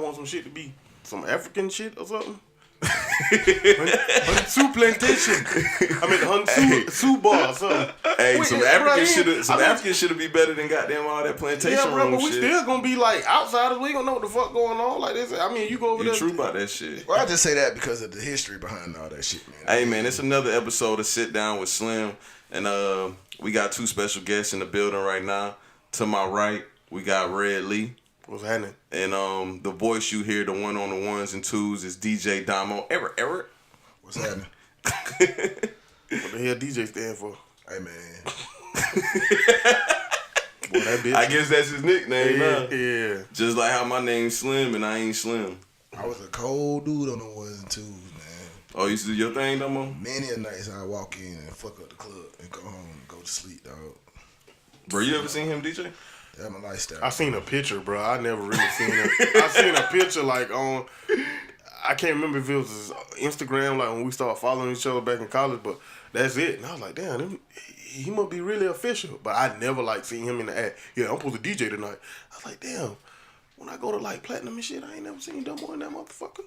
want some shit to be some African shit or something. Hunsu plantation. I mean, Hunsu bar or something. Hey, some African should be better than goddamn all that plantation. Yeah, bro, but we shit. still gonna be like outsiders. We gonna know what the fuck going on like this. I mean, you go over there. You true about that shit. Well, I just say that because of the history behind all that shit, man. Hey, man, it's another episode of Sit Down with Slim, and we got 2 special guests in the building right now. To my right, we got Red Lee. What's happening? And the voice you hear, the one on the ones and twos, is DJ Damo. Eric. What's happening? What the hell DJ stand for? Hey, man. Boy, that bitch. I guess that's his nickname, Yeah, huh? yeah. Just like how my name's Slim and I ain't Slim. I was a cold dude on the ones and twos, man. Oh, you used to do your thing, Damo? Many a nights I walk in and fuck up the club and go home and go to sleep, dog. Bro, you ever seen him DJ? That's my lifestyle. I seen a picture, bro. I never really seen it. I seen a picture like on. I can't remember if it was Instagram, like when we started following each other back in college, but that's it. And I was like, damn, he must be really official. But I never like seen him in the ad. Yeah, I'm supposed to DJ tonight. I was like, damn. When I go to like platinum and shit, I ain't never seen Dumbo in that motherfucker.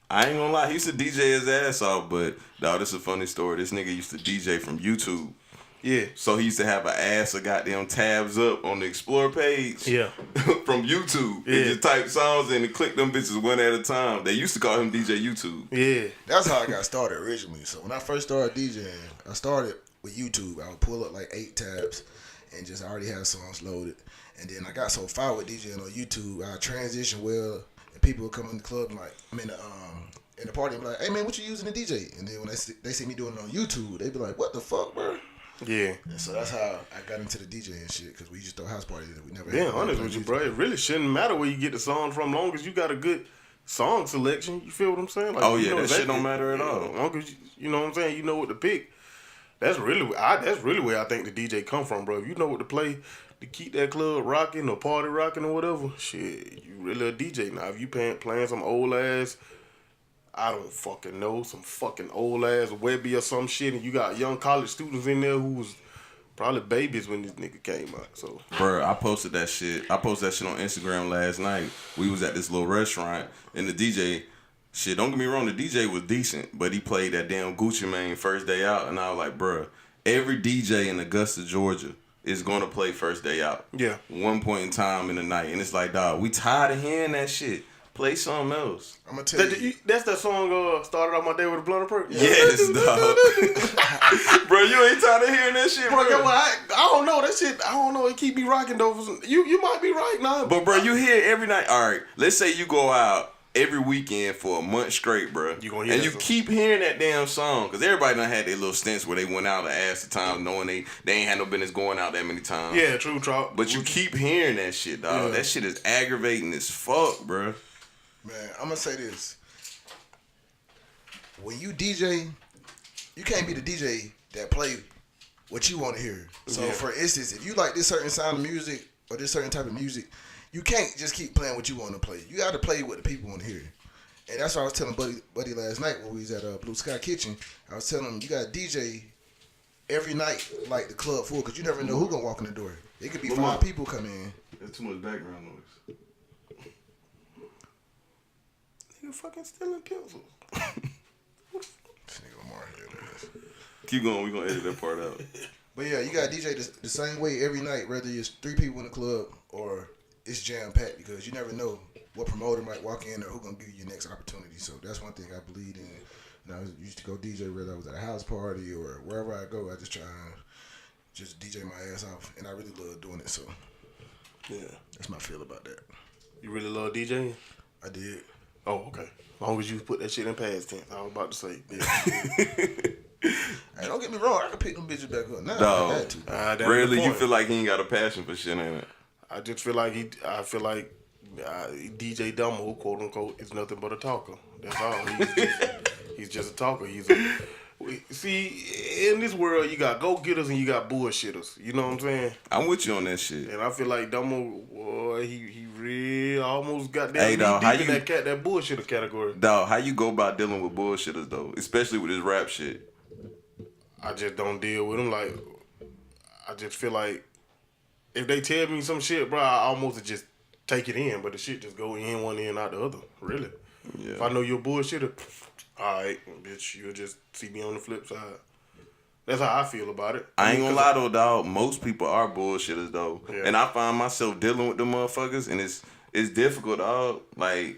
I ain't gonna lie, he used to DJ his ass off, but dawg, this is a funny story. This nigga used to DJ from YouTube. Yeah. So he used to have an ass of goddamn tabs up on the Explore page. Yeah. From YouTube. Yeah. And just type songs in and click them bitches one at a time. They used to call him DJ YouTube. Yeah. That's how I got started originally. So when I first started DJing, I started with YouTube. I would pull up like 8 tabs and just already have songs loaded. And then I got so far with DJing on YouTube, I transitioned well, and people would come in the club and like, in the party and be like, hey man, what you using to DJ? And then when they see me doing it on YouTube, they be like, what the fuck, bro? Yeah. And so that's how I got into the DJing shit, because we used to throw house parties that we never Being had. honest with you, bro, it really shouldn't matter where you get the song from, long as you got a good song selection. You feel what I'm saying? Like, Oh you yeah, know that shit don't matter at all. As long as you know what I'm saying, you know what to pick. That's really where I think the DJ come from, bro. If you know what to play to keep that club rocking or party rocking or whatever, shit, you really a DJ now. If you playing some old ass, I don't fucking know, some fucking old ass Webby or some shit, and you got young college students in there who was probably babies when this nigga came out. So, Bro, I posted that shit on Instagram last night. We was at this little restaurant, and the DJ, shit, don't get me wrong, the DJ was decent, but he played that damn Gucci Mane First Day Out, and I was like, bruh, every DJ in Augusta, Georgia is gonna play First Day Out. Yeah. One point in time in the night, and it's like, dog, we tired of hearing that shit. Play something else. I'm gonna tell you. That's that song, Started Out My Day with a Blunt of Perk? Yes, dog. Bro, you ain't tired of hearing that shit, bro. Bro, I don't know. That shit, I don't know. It keep me rocking, though. You might be right now. But, bro, you hear it every night. All right, let's say you go out every weekend for a month straight, bro. You gonna hear and that you song. keep hearing that damn song. Because everybody done had their little stints where they went out and asked the time knowing they ain't had no business going out that many times. Yeah, true, Trop. But you keep hearing that shit, dog. Yeah. That shit is aggravating as fuck, bro. Man, I'm gonna say this. When you DJ, you can't be the DJ that play what you want to hear. So, for instance, if you like this certain sound of music or this certain type of music, you can't just keep playing what you want to play. You got to play what the people want to hear. And that's what I was telling Buddy last night when we was at Blue Sky Kitchen. I was telling him, you got to DJ every night like the club full, because you never know who's going to walk in the door. It could be 5 people come in. There's too much background noise. Nigga fucking stealing pencils. This nigga Lamar here it is. Keep going. We going to edit that part out. But yeah, you got to DJ the same way every night, whether it's 3 people in the club or it's jam-packed, because you never know what promoter might walk in or who's going to give you your next opportunity. So that's one thing I believe in. And I used to go DJ, whether I was at a house party or wherever I go, I just try and just DJ my ass off. And I really love doing it, so Yeah. that's my feel about that. You really love DJing? I did. Oh, okay. As long as you put that shit in past tense. I was about to say. Yeah. Hey, don't get me wrong, I can pick them bitches back up now. Dog. I had to. That's Rarely the you point. feel like he ain't got a passion for shit, ain't it? I just feel like DJ Dumbo, quote unquote, is nothing but a talker. That's all. He's just a talker. See, in this world, you got go-getters and you got bullshitters. You know what I'm saying? I'm with you on that shit. And I feel like Dumbo, boy, he really almost got that Hey, dog, deep in that bullshitter category. Dog, how you go about dealing with bullshitters, though? Especially with this rap shit. I just don't deal with them. Like, I just feel like if they tell me some shit, bro, I almost just take it in, but the shit just go in one end out the other. Really. Yeah. If I know you're a bullshitter, alright, bitch, you'll just see me on the flip side. That's how I feel about it. I ain't gonna lie though, dog. Most people are bullshitters though, Yeah. and I find myself dealing with them motherfuckers, and it's difficult, dog. Like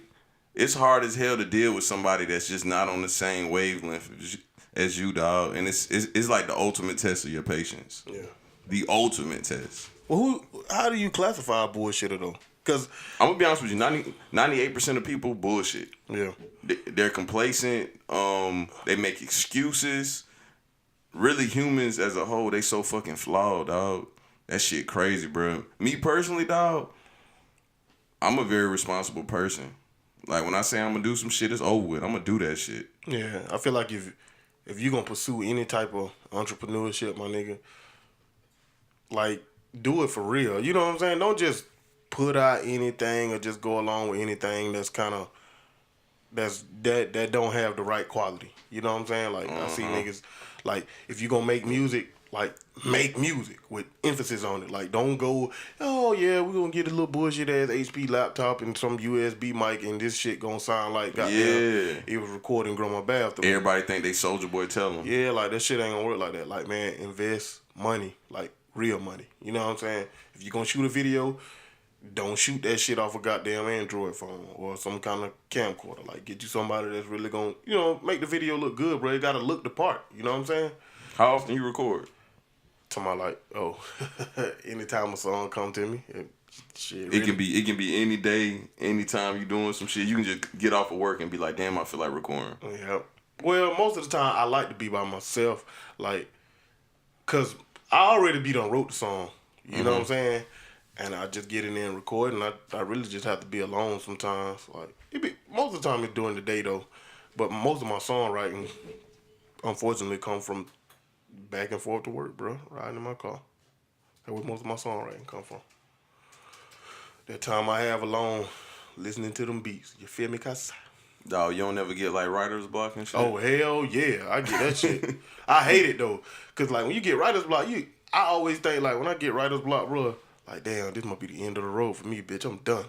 it's hard as hell to deal with somebody that's just not on the same wavelength as you, dog. And it's like the ultimate test of your patience. Yeah. The ultimate test. Well, how do you classify a bullshitter though? Because I'm gonna be honest with you, 98% of people bullshit. yeah, They're complacent. They make excuses. Really, humans as a whole, they so fucking flawed, dog. That shit crazy, bro. Me personally, dog, I'm a very responsible person. Like when I say I'm gonna do some shit, it's over with. I'm gonna do that shit. yeah, I feel like if you gonna pursue any type of entrepreneurship, my nigga, like do it for real. You know what I'm saying? Don't just put out anything or just go along with anything that's kind of that don't have the right quality. You know what I'm saying? Like I see niggas like if you gonna make music, like make music with emphasis on it. Like don't go, oh yeah, we're gonna get a little bullshit ass HP laptop and some USB mic and this shit gonna sound like goddamn it was recording Grandma bathroom. Everybody think they Soulja Boy tell them. Yeah, like that shit ain't gonna work like that. Like man, invest money, like real money. You know what I'm saying? If you gonna shoot a video, don't shoot that shit off a goddamn Android phone or some kind of camcorder. Like, get you somebody that's really gonna, make the video look good, bro. It gotta look the part. You know what I'm saying? How often you record? To my anytime a song come to me, shit. It can be any day, anytime you doing some shit. You can just get off of work and be like, damn, I feel like recording. Yeah. Well, most of the time I like to be by myself, like, cause I already done wrote the song. You know what I'm saying? And I just get in there and record, and I really just have to be alone sometimes. Like most of the time it's during the day though, but most of my songwriting, unfortunately, come from back and forth to work, bro. Riding in my car. That's where most of my songwriting come from. That time I have alone, listening to them beats. You feel me, cuz? Dog, you don't ever get like writer's block and shit? Oh hell yeah, I get that shit. I hate it though, cause like when you get writer's block, I always think like when I get writer's block, bro. Like, damn, this might be the end of the road for me, bitch. I'm done.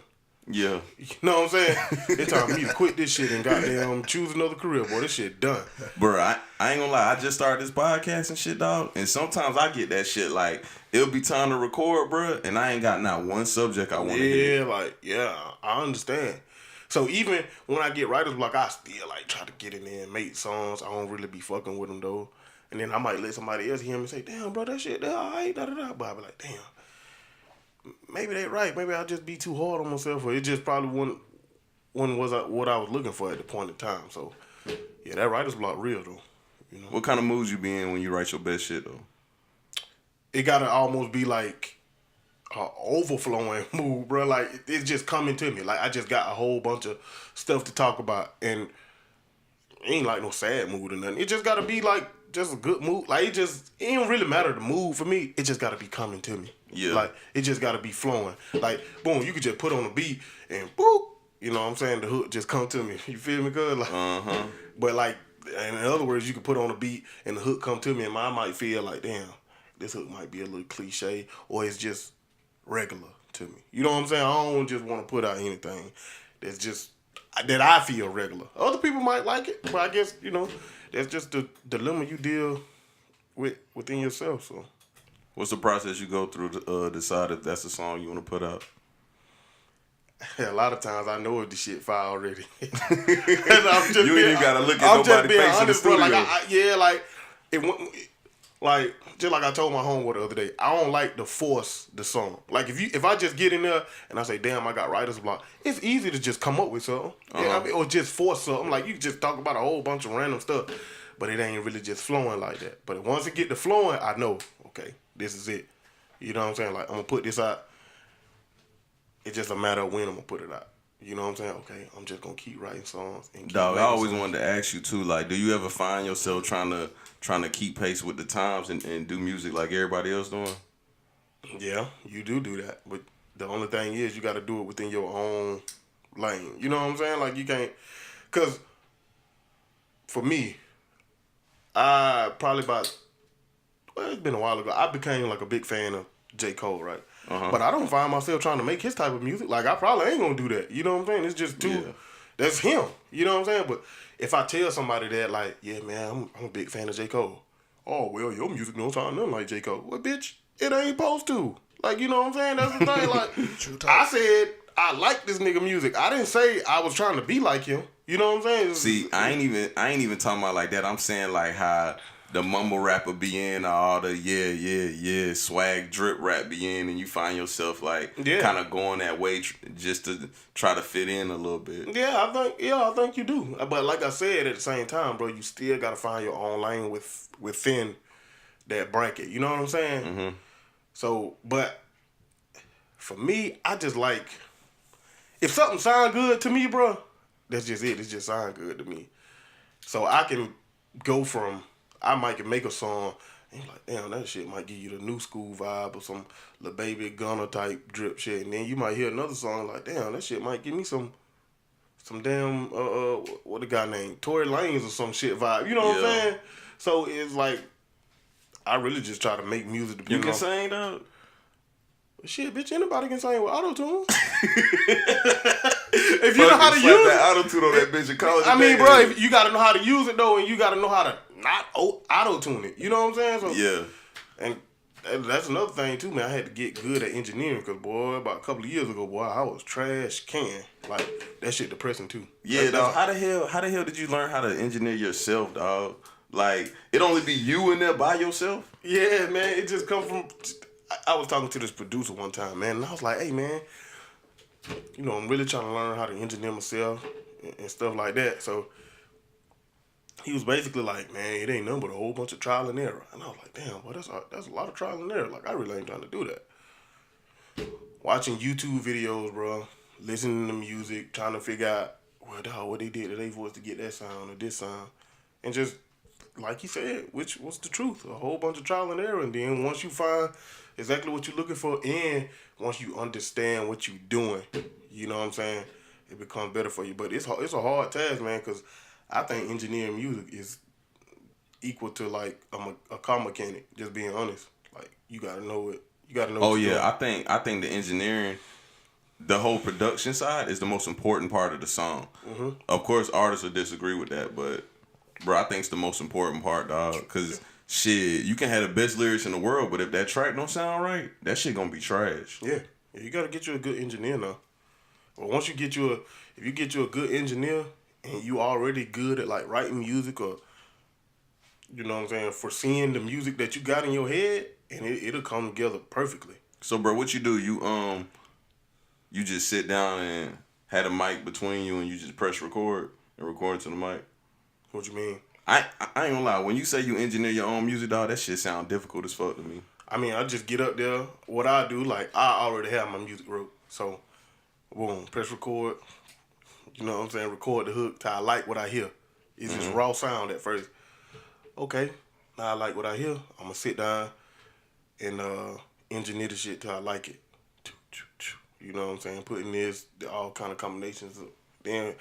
Yeah. You know what I'm saying? It's time for me to quit this shit and goddamn choose another career, boy. This shit done. Bro, I ain't gonna lie. I just started this podcast and shit, dog. And sometimes I get that shit like, it'll be time to record, bro, and I ain't got not one subject I want to hear. I understand. So even when I get writer's block, I still like try to get in there and make songs. I don't really be fucking with them, though. And then I might let somebody else hear me and say, damn, bro, that shit, all right, da-da-da. But I be like, damn. Maybe they right. Maybe I'll just be too hard on myself, or it just probably wasn't what I was looking for at the point in time. So, yeah, that writer's block real though. You know, What kind of moods you be in when you write your best shit though? it gotta almost be like a overflowing mood, bro. Like it's just coming to me. Like I just got a whole bunch of stuff to talk about, and it ain't like no sad mood or nothing. It just gotta be like just a good mood. Like it don't really matter the mood for me. It just gotta be coming to me. Yeah. Like it just gotta be flowing. Like boom, you could just put on a beat and boop. You know what I'm saying? The hook just come to me. You feel me, good? Like, But like, in other words, you could put on a beat and the hook come to me, and I might feel like, damn, this hook might be a little cliche, or it's just regular to me. You know what I'm saying? I don't just want to put out anything that's just that I feel regular. Other people might like it, but I guess that's just the dilemma you deal with within yourself. So, What's the process you go through to decide if that's the song you want to put out? a lot of times I know if the shit fire already. You ain't even gotta look at nobody's face in the studio. Bro. Just like I told my homeboy the other day, I don't like to force the song. Like if I just get in there and I say, damn, I got writer's block, it's easy to just come up with something. Or just force something. Like you can just talk about a whole bunch of random stuff, but it ain't really just flowing like that. But once it get to flowing, I know, okay, this is it. You know what I'm saying? Like I'm gonna put this out. It's just a matter of when I'm gonna put it out. You know what I'm saying? Okay, I'm just gonna keep writing songs. And Dog, I always wanted to ask you too. Like, do you ever find yourself trying to keep pace with the times and do music like everybody else doing? Yeah, you do that. But the only thing is, you got to do it within your own lane. You know what I'm saying? Like you can't, cause for me, it's been a while ago. I became like a big fan of J. Cole, right? But I don't find myself trying to make his type of music. Like, I probably ain't gonna do that. You know what I'm saying? It's just too. Yeah. That's him. You know what I'm saying? But if I tell somebody that, like, yeah, man, I'm a big fan of J. Cole. Oh, well, your music don't sound nothing like J. Cole. Well, bitch, it ain't supposed to. Like, you know what I'm saying? That's the thing. Like, True talk. I said I like this nigga music. I didn't say I was trying to be like him. You know what I'm saying? See, I ain't even talking about like that. I'm saying like how the mumble rapper be in, all the yeah swag drip rap be in, and you find yourself like kind of going that way just to try to fit in a little bit. Yeah, I think you do. But like I said, at the same time, bro, you still gotta find your own lane within that bracket. You know what I'm saying? Mm-hmm. So, but for me, I just like if something sound good to me, bro. That's just it. It just sound good to me. So I can go from I might can make a song and you're like, damn, that shit might give you the new school vibe or some Lil Baby Gunna type drip shit, and then you might hear another song like, damn, that shit might give me some damn what the guy named Tory Lanez or some shit vibe. You know what I'm saying? So it's like I really just try to make music depending You can on sing though. Shit, bitch, anybody can sing with auto-tune. If you know how to use that auto-tune on that bitch and call it I mean, bro, if you gotta know how to use it though, and you gotta know how to not auto-tune it. You know what I'm saying? So, yeah. And that's another thing too, man. I had to get good at engineering because, boy, about a couple of years ago, boy, I was trash can. Like, that shit depressing too. Yeah, dog. How the hell did you learn how to engineer yourself, dog? Like, it only be you in there by yourself? Yeah, man. It just come from. I was talking to this producer one time, man, and I was like, hey, man, you know, I'm really trying to learn how to engineer myself and stuff like that. So he was basically like, man, it ain't nothing but a whole bunch of trial and error. And I was like, damn, boy, that's a lot of trial and error. Like, I really ain't trying to do that. Watching YouTube videos, bro, listening to music, trying to figure out, well, dog, what they did to their voice to get that sound or this sound. And just, like he said, what's the truth? A whole bunch of trial and error. And then once you find exactly what you're looking for, and once you understand what you're doing, you know what I'm saying, it becomes better for you. But it's a hard task, man, because I think engineering music is equal to like a car mechanic. Just being honest, like you gotta know it. You gotta know. Oh what you're yeah, doing. I think the engineering, the whole production side is the most important part of the song. Mm-hmm. Of course, artists will disagree with that, but bro, I think it's the most important part, dog. Because shit, you can have the best lyrics in the world, but if that track don't sound right, that shit gonna be trash. Yeah, you gotta get you a good engineer now. But once you get if you get you a good engineer and you already good at like writing music or, you know what I'm saying, foreseeing the music that you got in your head, and it'll come together perfectly. So, bro, what you do? You just sit down and had a mic between you and you just press record and record to the mic. What you mean? I ain't gonna lie. When you say you engineer your own music, dog, that shit sound difficult as fuck to me. I mean, I just get up there. What I do, like, I already have my music wrote. So, boom, press record. You know what I'm saying? Record the hook till I like what I hear. It's just raw sound at first. Okay, now I like what I hear. I'm going to sit down and engineer the shit till I like it. You know what I'm saying? Putting all kind of combinations. Then,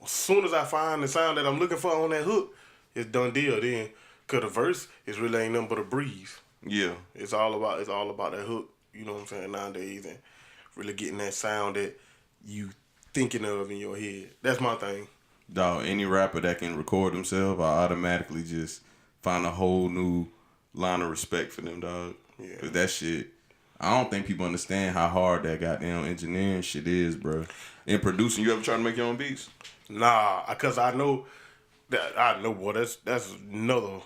as soon as I find the sound that I'm looking for on that hook, it's done deal then. Because the verse is really ain't nothing but a breeze. Yeah. It's all about that hook, you know what I'm saying, nowadays, and really getting that sound that you thinking of in your head. That's my thing. Dog, any rapper that can record themselves, I automatically just find a whole new line of respect for them, dog. Yeah. Cause that shit, I don't think people understand how hard that goddamn engineering shit is, bro. In producing, you ever try to make your own beats? Nah, because I know, boy, that's another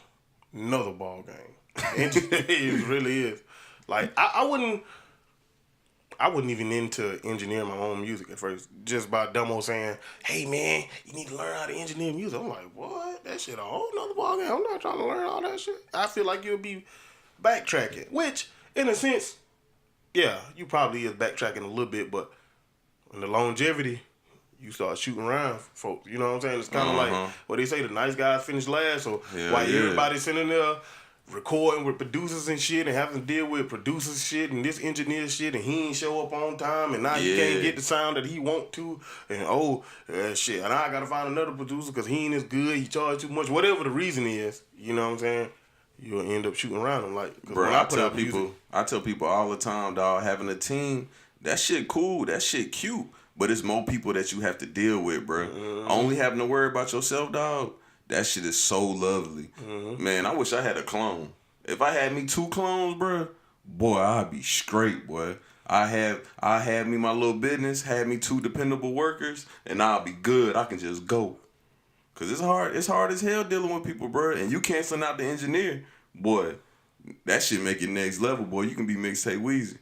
ball game. It really is. Like, I wouldn't even into engineering my own music at first. Just by Dumbo saying, hey man, you need to learn how to engineer music. I'm like, what? That shit a whole nother ball game. I'm not trying to learn all that shit. I feel like you'll be backtracking. Which, in a sense, yeah, you probably is backtracking a little bit, but in the longevity, you start shooting around folks. You know what I'm saying? It's kind of like what they say, the nice guys finish last. So while everybody's sitting there recording with producers and shit and having to deal with producers shit and this engineer shit and he ain't show up on time and now he can't get the sound that he want to and shit. And I gotta find another producer because he ain't as good, he charge too much, whatever the reason is. You know what I'm saying? you'll end up shooting around them. Like, bro, I tell people all the time, dog, having a team, that shit cool, that shit cute, but it's more people that you have to deal with, bro. Only having to worry about yourself, dog, that shit is so lovely. Man, I wish I had a clone. If I had me 2 clones, bro, boy, I'd be straight, boy. I have me my little business, had me 2 dependable workers, and I'll be good. I can just go. Cause it's hard as hell dealing with people, bro. And you canceling out the engineer, boy, that shit make it next level, boy. You can be mixtape Weezy.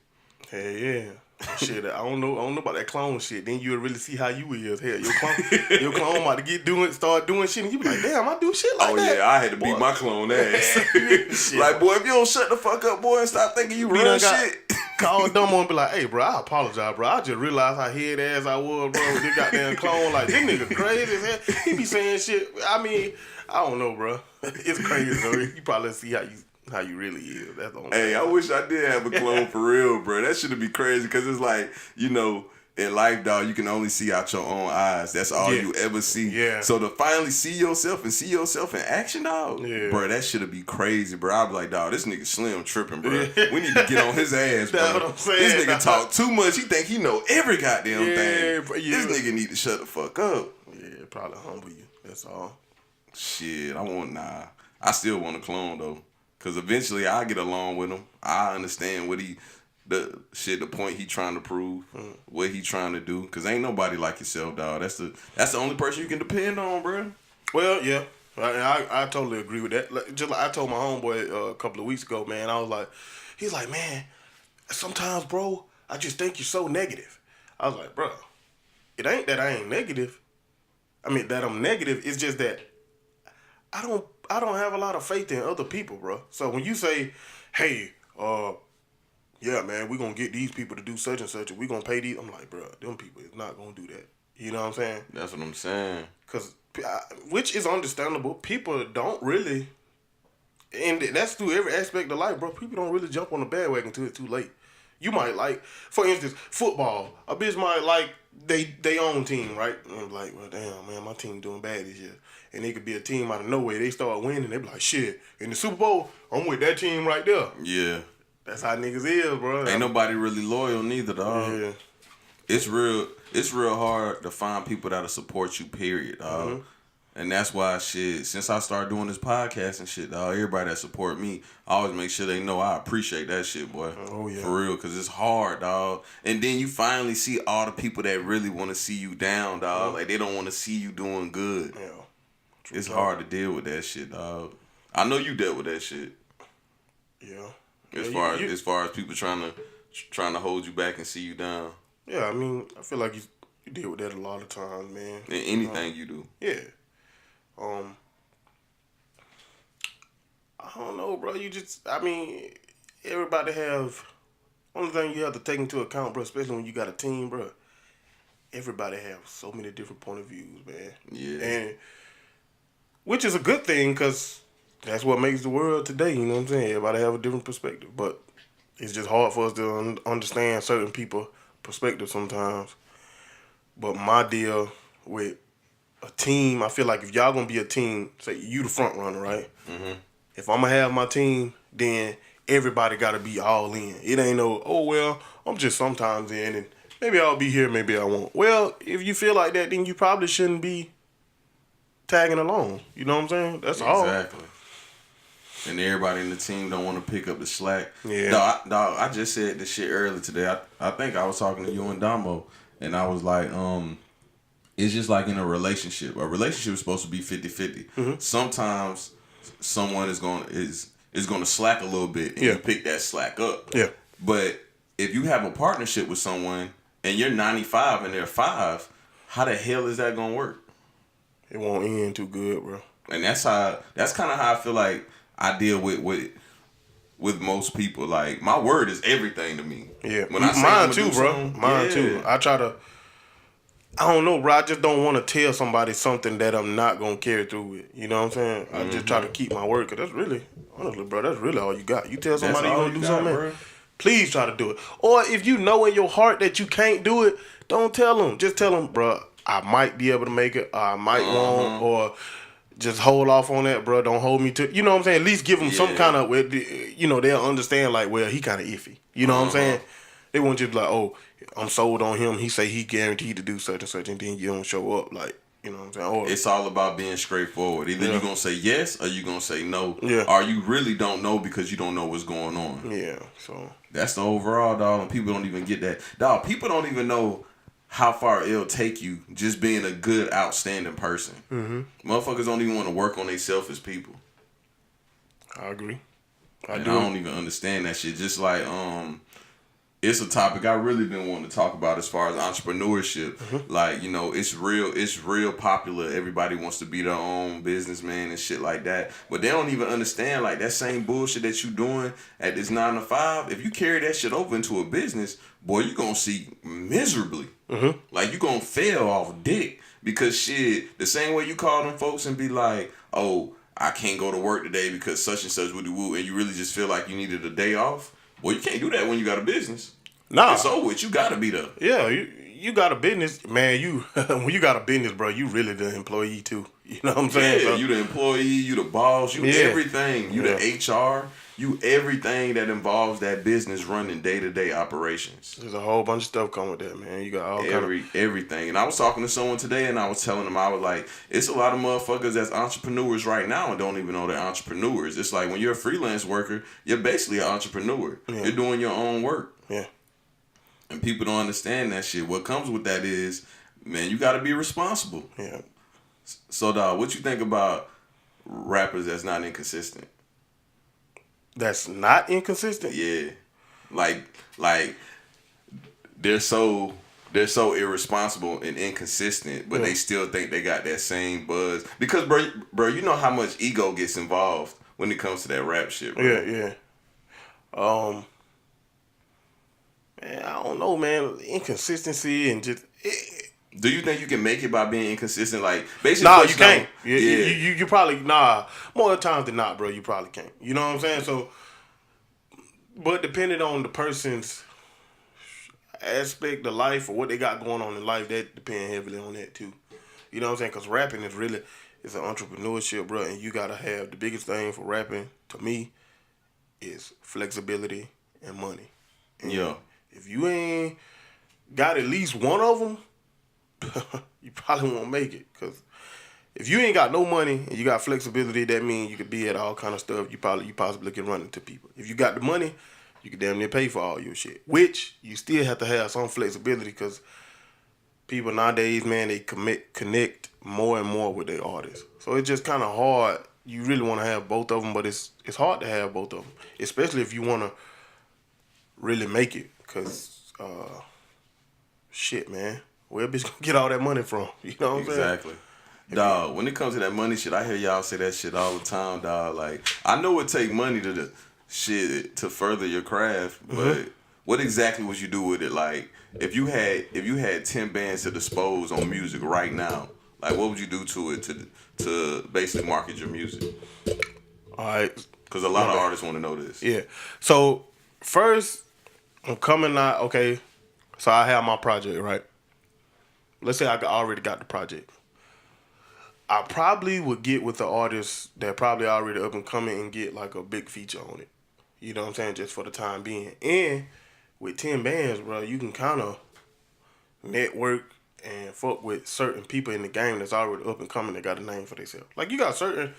Hell yeah. Shit, I don't know about that clone shit. Then you'll really see how you is. Hell, your clone about to start doing shit, and you be like, damn, I do shit like that. Oh yeah, I had to beat my clone ass. Like, boy, if you don't shut the fuck up, boy, and stop thinking you run shit. Call Dumbo and be like, hey, bro, I apologize, bro. I just realized how head ass I was, bro, with this goddamn clone. Like, this nigga crazy as hell. He be saying shit. I mean, I don't know, bro. It's crazy, though. You probably see how you really is. That's the only Hey, I wish I did have a clone for real, bro. That should be crazy because it's like, you know, in life, dog, you can only see out your own eyes. That's all you ever see. Yeah. So to finally see yourself in action, dog, bro, that should be crazy, bro. I'd be like, dog, this nigga Slim tripping, bro. We need to get on his ass, bro. That's what I'm saying, This nigga dog. talk too much. He think he know every goddamn thing. Bro, This nigga need to shut the fuck up. Yeah, probably humble you. That's all. Shit, I still want a clone, though. Because eventually I get along with him. I understand the point he trying to prove, what he trying to do. Because ain't nobody like yourself, dog. That's the only person you can depend on, bro. Well, yeah. I totally agree with that. Just like I told my homeboy a couple of weeks ago, man, I was like, he's like, man, sometimes, bro, I just think you're so negative. I was like, bro, it ain't that I ain't negative. I mean, that I'm negative. It's just that I don't have a lot of faith in other people, bro. So when you say, hey, yeah, man, we're going to get these people to do such and such, and we're going to pay these, I'm like, bro, them people is not going to do that. You know what I'm saying? That's what I'm saying. Which is understandable. People don't really, and that's through every aspect of life, bro. People don't really jump on the bandwagon until it's too late. You might like, for instance, football. A bitch might like they own team, right? And like, well, damn, man, my team doing bad this year. And it could be a team out of nowhere. They start winning. They be like, shit, in the Super Bowl, I'm with that team right there. Yeah. That's how niggas is, bro. Ain't nobody really loyal neither, dog. Yeah. It's real hard to find people that'll support you, period, dog. And that's why, shit, since I started doing this podcast and shit, dog, everybody that support me, I always make sure they know I appreciate that shit, boy. Oh, yeah. For real, because it's hard, dog. And then you finally see all the people that really want to see you down, dog. Like, they don't want to see you doing good. Yeah. It's hard to deal with that shit, dog. I know you dealt with that shit. Yeah. As far as people trying to hold you back and see you down. Yeah, I mean, I feel like you deal with that a lot of times, man. In anything you do. Yeah. I don't know, bro. Everybody have, only thing you have to take into account, bro, especially when you got a team, bro, everybody have so many different point of views, man. Yeah. And, which is a good thing, because that's what makes the world today, you know what I'm saying? Everybody have a different perspective, but it's just hard for us to understand certain people's perspective sometimes. But my deal with a team, I feel like if y'all gonna be a team, say you the front runner, right? Mm-hmm. If I'm gonna have my team, then everybody gotta be all in. It ain't no, oh well, I'm just sometimes in, and maybe I'll be here, maybe I won't. Well, if you feel like that, then you probably shouldn't be tagging along. You know what I'm saying? That's all. Exactly. And everybody in the team don't want to pick up the slack. Yeah. Dog, I just said this shit earlier today. I think I was talking to you and Damo, and I was like, it's just like in a relationship. A relationship is supposed to be 50-50. Mm-hmm. Sometimes someone is going to slack a little bit, and you pick that slack up. Yeah. But if you have a partnership with someone and you're 95 and they're 5, how the hell is that gonna work? It won't end too good, bro. And that's kind of how I feel like I deal with most people. Like, my word is everything to me. Yeah. When I say mine too, bro. Mine too. I don't know, bro. I just don't want to tell somebody something that I'm not going to carry through with. You know what I'm saying? I just try to keep my word, because that's really, honestly, bro, that's really all you got. You tell somebody you're going to do something, bro, please try to do it. Or if you know in your heart that you can't do it, don't tell them. Just tell them, bro, I might be able to make it, or I might won't, or just hold off on that, bro. Don't hold me to. You know what I'm saying? At least give them some kind of, they'll understand. Like, well, he kind of iffy. You know what I'm saying? They won't just be like, oh, I'm sold on him. He say he guaranteed to do such and such, and then you don't show up. Like, you know what I'm saying? Or, it's all about being straightforward. Either you're gonna say yes or you're gonna say no. Yeah. Or you really don't know because you don't know what's going on. Yeah. So that's the overall, dog. And people don't even get that, dog. People don't even know how far it'll take you just being a good, outstanding person. Motherfuckers don't even want to work on themselves as people. I agree. I don't even understand that shit. Just like it's a topic I really been wanting to talk about as far as entrepreneurship. Like, it's real popular. Everybody wants to be their own businessman and shit like that. But they don't even understand, like, that same bullshit that you doing at this 9 to 5, if you carry that shit over into a business, boy, you gonna see miserably. Like, you gonna fail off dick. Because shit, the same way you call them folks and be like, oh, I can't go to work today because such and such woody woo, and you really just feel like you needed a day off. Well, you can't do that when you got a business. Nah. It's over with. You gotta be there. Yeah, you got a business, man. You when you got a business, bro, you really the employee too. You know what I'm saying? Yeah, So, you the employee, you the boss, you everything. You the HR, you everything that involves that business running day-to-day operations. There's a whole bunch of stuff coming with that, man. You got all everything. And I was talking to someone today, and I was telling them, I was like, it's a lot of motherfuckers that's entrepreneurs right now and don't even know they're entrepreneurs. It's like when you're a freelance worker, you're basically an entrepreneur. You're doing your own work. Yeah. And people don't understand that shit. What comes with that is, man, you got to be responsible. Yeah. So, dog, what you think about rappers that's not inconsistent? That's not inconsistent? Yeah. Like they're so irresponsible and inconsistent, but they still think they got that same buzz. Because, bro, you know how much ego gets involved when it comes to that rap shit, bro. Yeah. Man, I don't know, man. Inconsistency and just. Do you think you can make it by being inconsistent? Like, basically, nah, you can't. You probably more times than not, bro. You probably can't. You know what I'm saying? So, but depending on the person's aspect of life or what they got going on in life, that depends heavily on that too. You know what I'm saying? Because rapping is really it's an entrepreneurship, bro. And you gotta have the biggest thing for rapping to me is flexibility and money. And if you ain't got at least one of them, you probably won't make it. Because if you ain't got no money and you got flexibility, that means you could be at all kind of stuff. You possibly can run into people. If you got the money, you can damn near pay for all your shit. Which you still have to have some flexibility because people nowadays, man, they connect more and more with their artists. So it's just kind of hard. You really want to have both of them, but it's hard to have both of them, especially if you want to really make it. Because shit, man. Where bitch gonna get all that money from? You know what I'm saying? Exactly. Dog, when it comes to that money shit, I hear y'all say that shit all the time, dog. Like, I know it take money to further your craft, but what exactly would you do with it? Like, if you had 10 bands to dispose on music right now, like, what would you do to it to basically market your music? All right. Because a lot of artists want to know this. Yeah. So, first, I'm coming out, okay, so I have my project, right? Let's say I already got the project. I probably would get with the artists that probably already up and coming and get like a big feature on it. You know what I'm saying? Just for the time being. And with 10 bands, bro, you can kind of network and fuck with certain people in the game that's already up and coming that got a name for themselves. Like, you got certain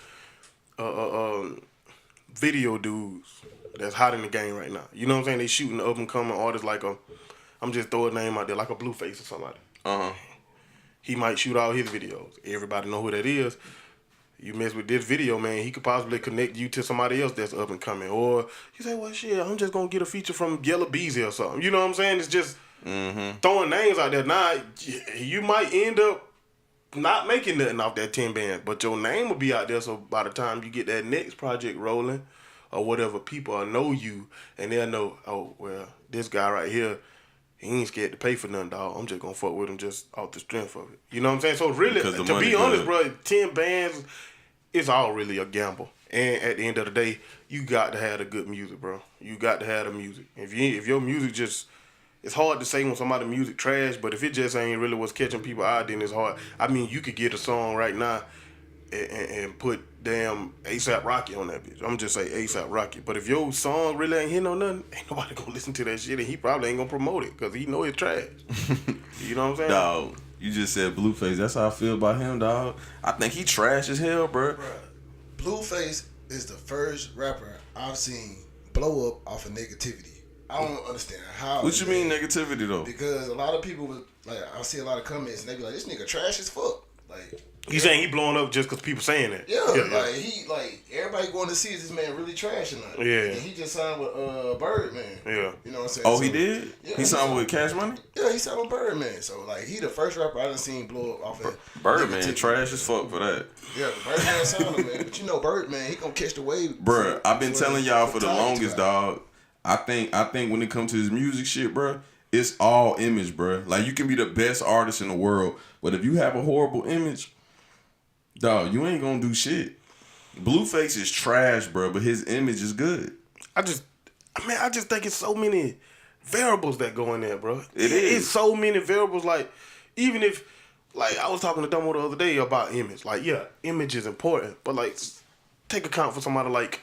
video dudes that's hot in the game right now. You know what I'm saying? They shooting up and coming artists like I'm just throwing a name out there, like a Blueface or somebody. He might shoot all his videos. Everybody know who that is. You mess with this video, man, he could possibly connect you to somebody else that's up and coming. Or you say, well, shit, I'm just going to get a feature from Yellow Beezy or something. You know what I'm saying? It's just throwing names out there. Now, you might end up not making nothing off that 10 bands, but your name will be out there. So by the time you get that next project rolling or whatever, people will know you and they'll know, oh, well, this guy right here, he ain't scared to pay for nothing, dog. I'm just gonna fuck with him just off the strength of it. You know what I'm saying? So really, to be honest, bro, 10 bands, it's all really a gamble. And at the end of the day, you got to have the good music, bro. You got to have the music. If your music just, it's hard to say when somebody's music trash, but if it just ain't really what's catching people out, then it's hard. I mean, you could get a song right now and put damn ASAP Rocky on that bitch. I'm just say ASAP Rocky. But if your song really ain't hitting on nothing, ain't nobody gonna listen to that shit, and he probably ain't gonna promote it because he know it's trash. You know what I'm saying? Dog, you just said Blueface. That's how I feel about him, dog. I think he trash as hell, bro. Bruh, Blueface is the first rapper I've seen blow up off of negativity. I don't understand how. What you mean negativity though? Because a lot of people was like, I see a lot of comments and they be like, "This nigga trash as fuck." Like, He's saying he blowing up just because people saying that. yeah, like he like everybody going to see is this man really trash or not. Yeah. And he just signed with Birdman. Yeah. You know what I'm saying? Oh, So, he did? Yeah, He signed with Cash Money? Yeah, he signed with Birdman. So like he the first rapper I done seen blow up off of Birdman negativity. trash as fuck for that. Yeah, Birdman signed him, man. But you know Birdman, he gonna catch the wave. Bruh, I've been telling y'all for the time longest, to time. dog. I think when it comes to his music shit, bruh, it's all image, bruh. Like, you can be the best artist in the world, but if you have a horrible image, dog, you ain't gonna do shit. Blueface is trash, bruh, but his image is good. I just think it's so many variables that go in there, bro. It is. It's so many variables. Like, even if, like, I was talking to Dumbo the other day about image. Like, yeah, image is important, but like, take account for somebody like,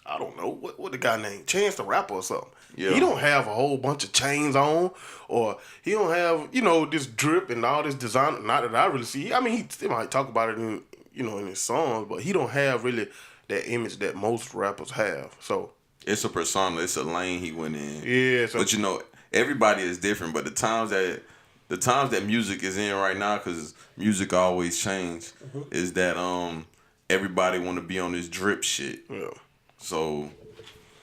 I don't know, what the guy named? Chance the Rapper or something. Yeah. He don't have a whole bunch of chains on, or he don't have, this drip and all this design. Not that I really see. I mean, he might talk about it in, in his songs, but he don't have really that image that most rappers have. So It's a persona. It's a lane he went in. yeah. So, But everybody is different. But the times that music is in right now, because music always change, is that everybody want to be on this drip shit. yeah, So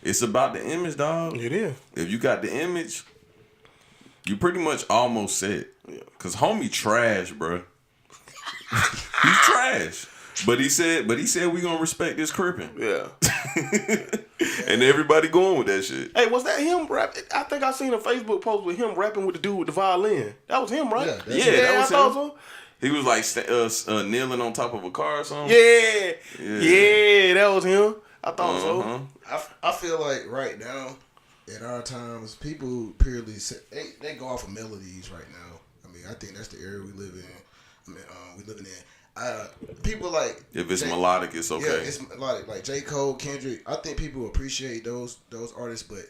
it's about the image, dog. it is. If you got the image, you pretty much almost set. Yeah. Cause homie trash, bro. He's trash. But he said we gonna respect this crippin'. Yeah. And everybody going with that shit. Hey, was that him rap? I think I seen a Facebook post with him rapping with the dude with the violin. That was him, right? Yeah, that's Yeah, that was I thought him. so. He was like kneeling on top of a car or something. Yeah, that was him. I thought Uh-huh. so. I feel like right now, in our times, people purely they go off of melodies right now. I mean, I think that's the era we live in. I mean, we living in. People like If it's melodic, it's okay. Yeah, it's melodic. Like J. Cole, Kendrick. I think people appreciate those artists, but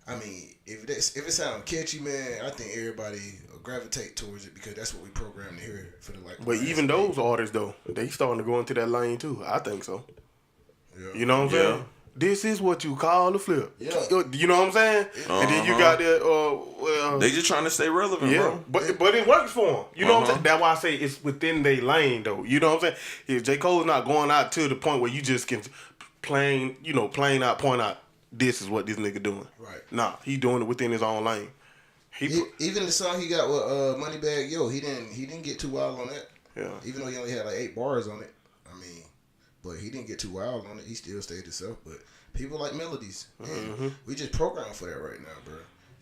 I mean, if it sounds catchy, man, I think everybody will gravitate towards it because that's what we programmed to hear for the like. But even those artists though, they starting to go into that lane too. I think so. Yeah. You know what I'm Yeah. saying? This is what you call the flip. Yeah. You know what I'm saying? And then you got that. They just trying to stay relevant, Yeah, bro. but it works for them. You know what I'm Uh-huh. saying? That's why I say it's within their lane, though. You know what I'm saying? If J. Cole's not going out to the point where you just can plain out, point out, this is what this nigga doing. Right. Nah, he doing it within his own lane. Even the song he got with Moneybagg Yo, he didn't get too wild on that. Yeah. Even though he only had like 8 bars on it. I mean, but he didn't get too wild on it. He still stayed himself. But people like melodies. And we just programmed for that right now, bro.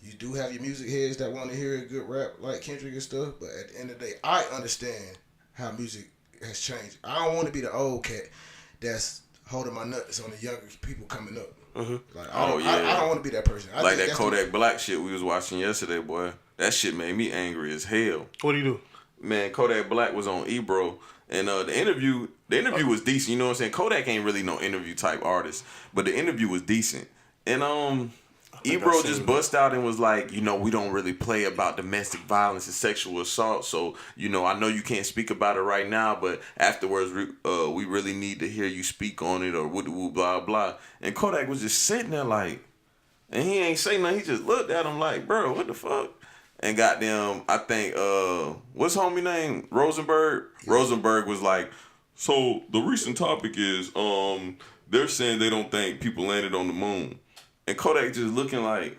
You do have your music heads that want to hear a good rap like Kendrick and stuff. But at the end of the day, I understand how music has changed. I don't want to be the old cat that's holding my nuts on the younger people coming up. Like, I don't want to be that person. I Like think that that's Kodak Black shit we was watching yesterday, boy. That shit made me angry as hell. What do you do? Man, Kodak Black was on Ebro, and the interview was decent. You know what I'm saying? Kodak ain't really no interview type artist, but the interview was decent. And Ebro just bust out and was like, we don't really play about domestic violence and sexual assault, so I know you can't speak about it right now, but afterwards we really need to hear you speak on it or woo blah blah. And Kodak was just sitting there like, and he ain't say nothing. He just looked at him like, bro, what the fuck? And goddamn, I think, what's homie name? Rosenberg? Yeah. Rosenberg was like, so the recent topic is, they're saying they don't think people landed on the moon. And Kodak just looking like,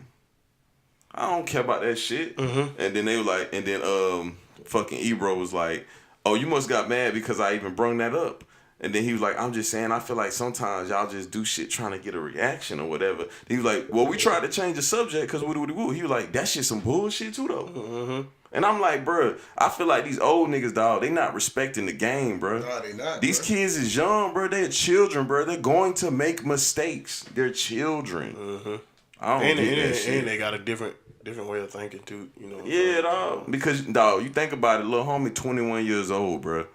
I don't care about that shit. And then they were like, and then fucking Ebro was like, oh, you must got mad because I even brung that up. And then he was like, I'm just saying, I feel like sometimes y'all just do shit trying to get a reaction or whatever. He was like, well, we tried to change the subject because woo. He was like, that shit some bullshit too, though. And I'm like, bro, I feel like these old niggas, dog, they not respecting the game, bro. No, they not. These kids is young, bro. They're children, bro. They're going to make mistakes. They're children. I don't get that shit. And they got a different way of thinking, too. Yeah, dog. Because, dog, you think about it, little homie 21 years old, bro.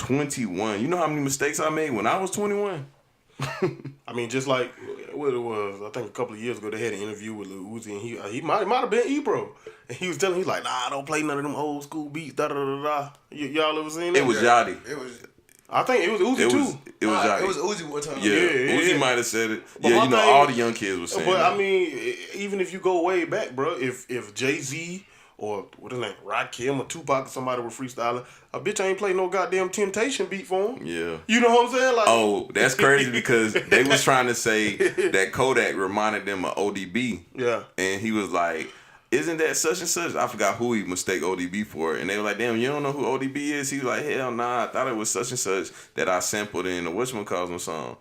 21. You know how many mistakes I made when I was 21? I mean, just like what it was, I think a couple of years ago they had an interview with Lil Uzi, and he might have been Ebro, and he was telling, he's like, nah, don't play none of them old school beats, da da da da. Y'all ever seen that? It was Yachty. It was. I think it was Uzi too. It was Yachty. It was Uzi one time. Yeah, Yeah. Uzi might have said it. But Yeah, my you know, thing- all the young kids were saying But that. I mean, even if you go way back, bro, if Jay-Z or what his name, Rakim or Tupac or somebody were freestyling, a bitch ain't play no goddamn Temptation beat for him. Yeah. You know what I'm saying? Like, Oh, that's crazy because they was trying to say that Kodak reminded them of ODB. yeah. And he was like, isn't that such and such? I forgot who he mistake ODB for. And they were like, damn, you don't know who ODB is? He was like, hell nah, I thought it was such and such that I sampled in the whatchamacallit song.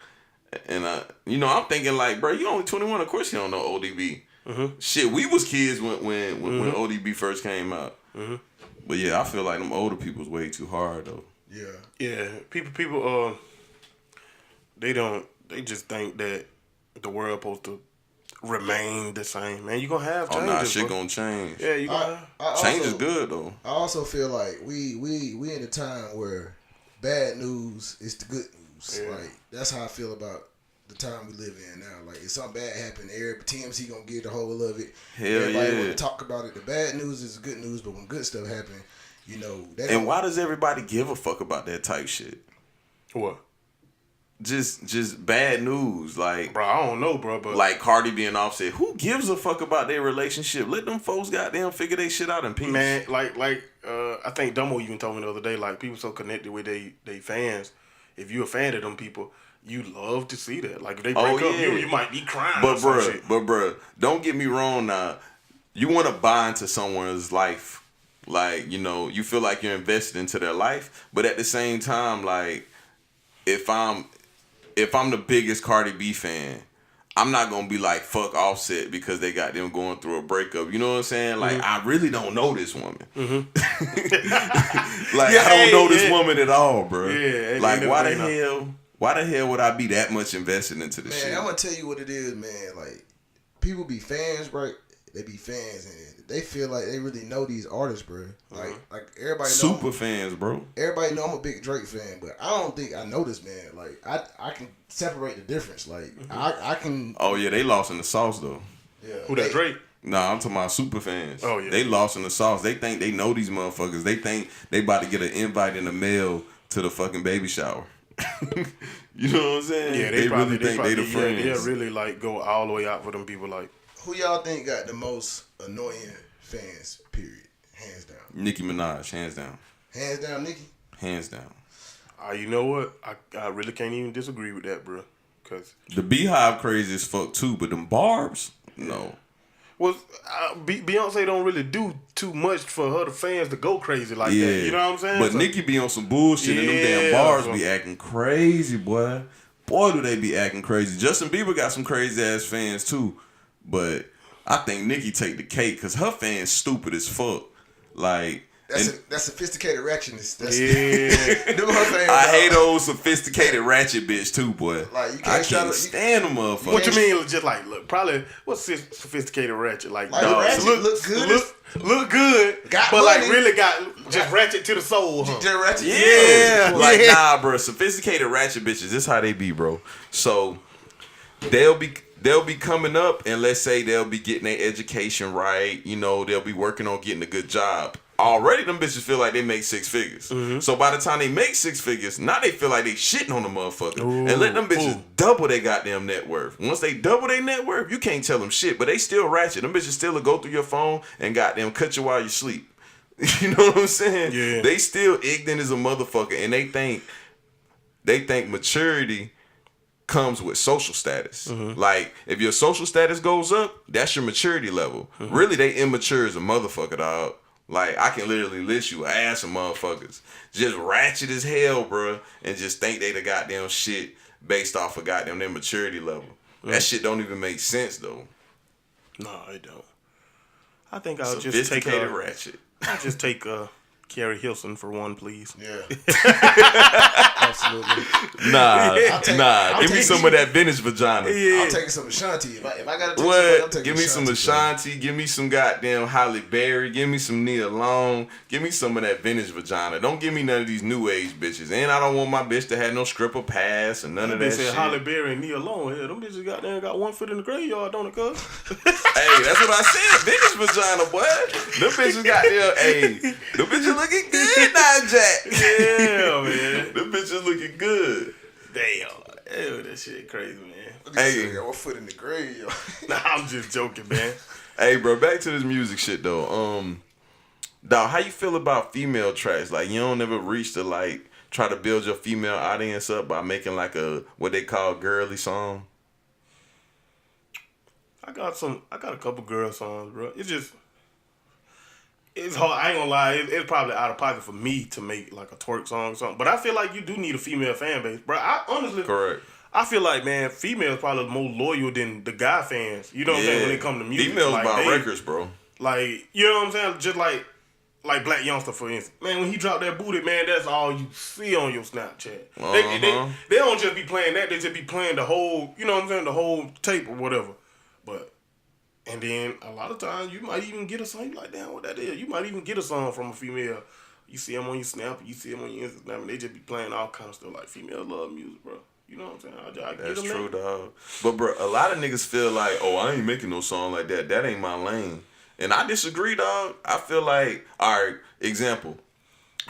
And, I'm thinking like, bro, you only 21. Of course you don't know ODB. Mm-hmm. Shit, we was kids when ODB first came out. Mm-hmm. But yeah, I feel like them older people's way too hard, though. Yeah. Yeah. People, they just think that the world supposed to remain the same. Man, you gonna have changes, Oh, nah, shit bro. gonna change. Yeah, you gonna have. Change is good, though. I also feel like we in a time where bad news is the good news. Yeah. Like that's how I feel about the time we live in now. Like if something bad happened, TMC gonna get the whole of it. Hell Everybody yeah. wanna talk about it. The bad news is good news, but when good stuff happen, they And why does everybody give a fuck about that type shit? What? Just bad news, like Bro, I don't know, bro, but like Cardi being Offset. Who gives a fuck about their relationship? Let them folks goddamn figure their shit out in peace. man, I think Dumbo even told me the other day, like people so connected with they fans. If you a fan of them people, you love to see that. Like if they break up, you might be crying. But or some shit. bruh, don't get me wrong now. You want to buy into someone's life. Like, you feel like you're invested into their life. But at the same time, like, if I'm the biggest Cardi B fan, I'm not going to be like, fuck Offset because they got them going through a breakup. You know what I'm saying? Like, I really don't know this woman. Like, Yeah, I don't know this yeah. woman at all, bro. Yeah, like, ain't why never the been hell? Why the hell would I be that much invested into this shit? Man, I'm gonna tell you what it is, man. Like people be fans, right? They be fans and they feel like they really know these artists, bro. Like everybody know Super fans, bro. everybody know I'm a big Drake fan, but I don't think I know this man. Like I can separate the difference. Like I can. Oh yeah, they lost in the sauce though. Yeah. Who that Drake? Nah, I'm talking about super fans. Oh, yeah. They lost in the sauce. They think they know these motherfuckers. They think they about to get an invite in the mail to the fucking baby shower. You know what I'm saying? Yeah, they really think they the friends. Yeah, really like go all the way out for them people. Like Who y'all think got the most annoying fans? Period. Hands down. Nicki Minaj, hands down. Hands down, Nicki. Hands down. you know what? I really can't even disagree with that, bro. Cause The Beehive crazy as fuck too, but them Barbs, no. well, Beyonce don't really do too much for her fans to go crazy like Yeah. that. You know what I'm saying? But So- Nicki be on some bullshit and them damn Yeah, Barbs so- be acting crazy, boy. Boy, do they be acting crazy. Justin Bieber got some crazy ass fans too. But I think Nicki take the cake because her fans stupid as fuck. Like, That's sophisticated ratchetness. That's Yeah. them her fans, I dog. hate old sophisticated ratchet bitch too, boy. Like, you can't I try can't to- stand them motherfuckers. What you mean? Just like look, probably what's sophisticated ratchet like? Like, dog, ratchet look good look good, Got but money. like really got just ratchet to the soul. Huh? Just ratchet. Yeah, like Yeah. nah, bro. Sophisticated ratchet bitches. This how they be, bro. So they'll be coming up, and let's say they'll be getting their education right. They'll be working on getting a good job. Already, them bitches feel like they make 6 figures. So by the time they make 6 figures, now they feel like they shitting on the motherfucker. And let them bitches double their goddamn net worth. Once they double their net worth, you can't tell them shit. But they still ratchet. Them bitches still will go through your phone and goddamn cut you while you sleep. You know what I'm saying? Yeah. They still ignorant as a motherfucker, and they think maturity comes with social status. Like, if your social status goes up, that's your maturity level. Really, they immature as a motherfucker, dog. Like, I can literally list you ass of motherfuckers. Just ratchet as hell, bruh, and just think they the goddamn shit based off of goddamn their maturity level. That shit don't even make sense, though. No, it don't. I think I'll just take Sophisticated ratchet. I'll just take Carrie Hilson for one, please. Yeah. Absolutely. Nah, I'll nah. Give me take some of that vintage vagina. Yeah. I'm taking some Ashanti. If I gotta take some, I'm What? taking Give me some Ashanti. Give me some goddamn Holly Berry. Give me some Nia Long. Give me some of that vintage vagina. Don't give me none of these new age bitches. And I don't want my bitch to have no stripper pass and none of that shit. Holly Berry and Nia Long. Yeah, them bitches got one foot in the graveyard, don't it, cuz? Hey, that's what I said. Vintage vagina, boy. Them bitches got there. Hey, them bitches looking good now, Jack. Yeah, man. Them bitches looking good. Damn. Ew, that shit crazy, man. Hey, got one foot in the grave, yo. Nah, I'm just joking, man. Hey, bro, back to this music shit though. Dog, how you feel about female tracks? Like, you don't ever reach to like try to build your female audience up by making like a what they call girly song. I got a couple girl songs, bro. It's hard. I ain't gonna lie. It's probably out of pocket for me to make like a twerk song or something. But I feel like you do need a female fan base, bro. I honestly, Correct. I feel like, man, females probably more loyal than the guy fans. You know what I'm saying? When it comes to music, Females like, buy records, bro. Like, you know what I'm saying? Just like Black Youngster, for instance. Man, when he dropped that booty, man, that's all you see on your Snapchat. They don't just be playing that. They just be playing the whole, you know what I'm saying, the whole tape or whatever. But, and then a lot of times you might even get a song. You like, damn, what that is? You might even get a song from a female. You see them on your Snap, you see them on your Instagram, and they just be playing all kind of stuff. Like, females love music, bro. You know what I'm saying? I That's get them true, there. dog. But, bro, a lot of niggas feel like, oh, I ain't making no song like that. That ain't my lane. And I disagree, dog. I feel like, all right, example.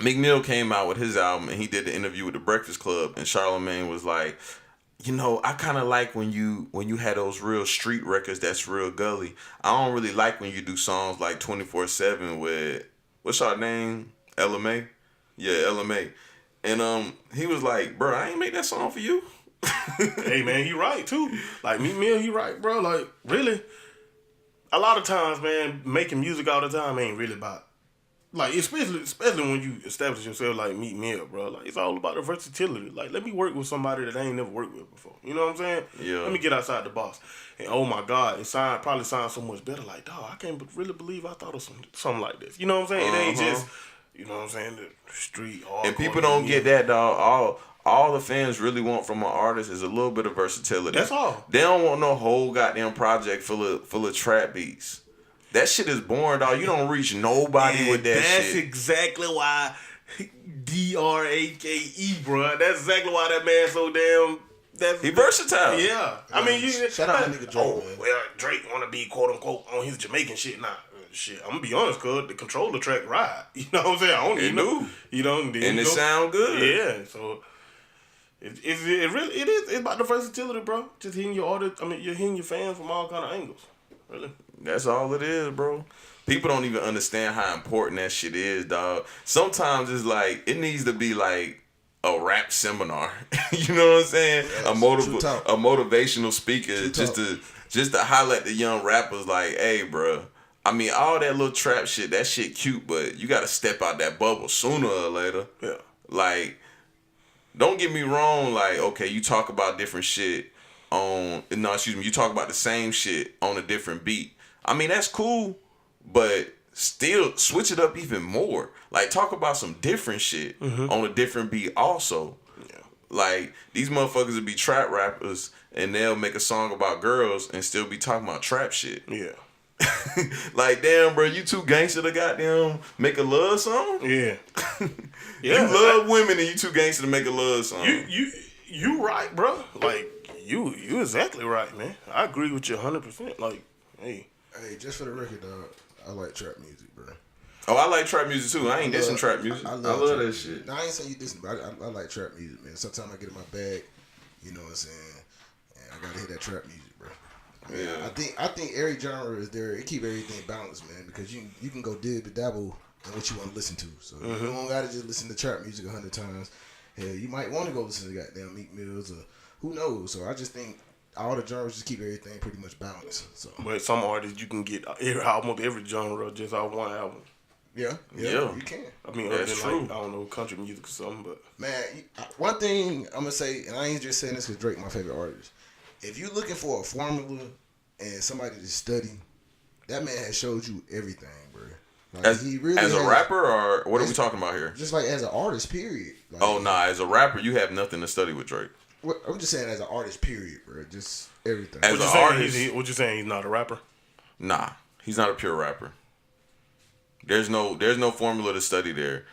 Meek Mill came out with his album and he did the interview with the Breakfast Club, and Charlamagne was like, you know, I kind of like when you had those real street records that's real gully. I don't really like when you do songs like 24/7 with, what's our name? LMA? Yeah, LMA. And he was like, bro, I ain't make that song for you. Hey, man, he right, too. Like, Meek Mill, he right, bro. Like, really? A lot of times, man, making music all the time ain't really about, like, especially when you establish yourself like Meek Mill, bro. Like, it's all about the versatility. Like, let me work with somebody that I ain't never worked with before. You know what I'm saying? Yeah. Let me get outside the box. And oh my God, it probably sounds so much better. Like, dog, I can't really believe I thought of something like this. You know what I'm saying? It ain't just, you know what I'm saying, the street hardcore. And people don't get that, dog. All the fans really want from an artist is a little bit of versatility. That's all. They don't want no whole goddamn project full of trap beats. That shit is boring, dog. You don't reach nobody with that shit. That's exactly why DRAKE, bro. That's exactly why that man so damn. He versatile. Yeah. I mean, shout out to nigga Drake, man. Well, Drake want to be quote unquote on his Jamaican shit. Nah, shit. I'm gonna be honest, cuz the controller track ride. You know what I'm saying? I don't even know. You know, and it sound good. Yeah. So it really is. It's about the versatility, bro. Just hitting your artist. I mean, you're hitting your fans from all kind of angles. Really. That's all it is, bro. People don't even understand how important that shit is, dog. Sometimes it's like, it needs to be like a rap seminar. You know what I'm saying? Yeah, a motivational speaker just to highlight the young rappers like, hey, bro. I mean, all that little trap shit, that shit cute, but you got to step out that bubble sooner or later. Yeah. Like, don't get me wrong. Like, okay, you talk about different shit you talk about the same shit on a different beat. I mean, that's cool, but still switch it up even more. Like, talk about some different shit on a different beat also. Yeah. Like, these motherfuckers would be trap rappers and they'll make a song about girls and still be talking about trap shit. Yeah. Like, damn, bro, you too gangster to goddamn make a love song? Yeah. You love women and you too gangster to make a love song. You right, bro. Like, you exactly right, man. I agree with you 100%. Like, hey. Hey, just for the record, dog, I like trap music, bro. Oh, I like trap music too. I ain't dissing trap music. I love that shit. No, I ain't saying you dissing, but I like trap music, man. Sometimes I get in my bag, you know what I'm saying, and I gotta hit that trap music, bro. I mean, Yeah. I think every genre is there. It keep everything balanced, man, because you can go dib to dabble in what you want to listen to. So you don't gotta just listen to trap music 100 times. Hell, you might want to go listen to goddamn Meek Mills or who knows. So I just think all the genres just keep everything pretty much balanced. So, but some artists you can get almost every genre just off one album. Yeah, Yeah. you can. I mean, That's other than true. like, I don't know, country music or something, but Man, one thing I'm gonna say, and I ain't just saying this because Drake my favorite artist. If you looking for a formula and somebody to study, that man has showed you everything, bro. Like, As, he really as a has- rapper, or what are we talking about here? Just like as an artist, period. Like, Oh, nah. As a rapper, you have nothing to study with Drake. I'm just saying as an artist, period, bro. Just everything. As What you an saying? artist, What you saying? He's not a rapper. nah. He's not a pure rapper. There's no formula to study there.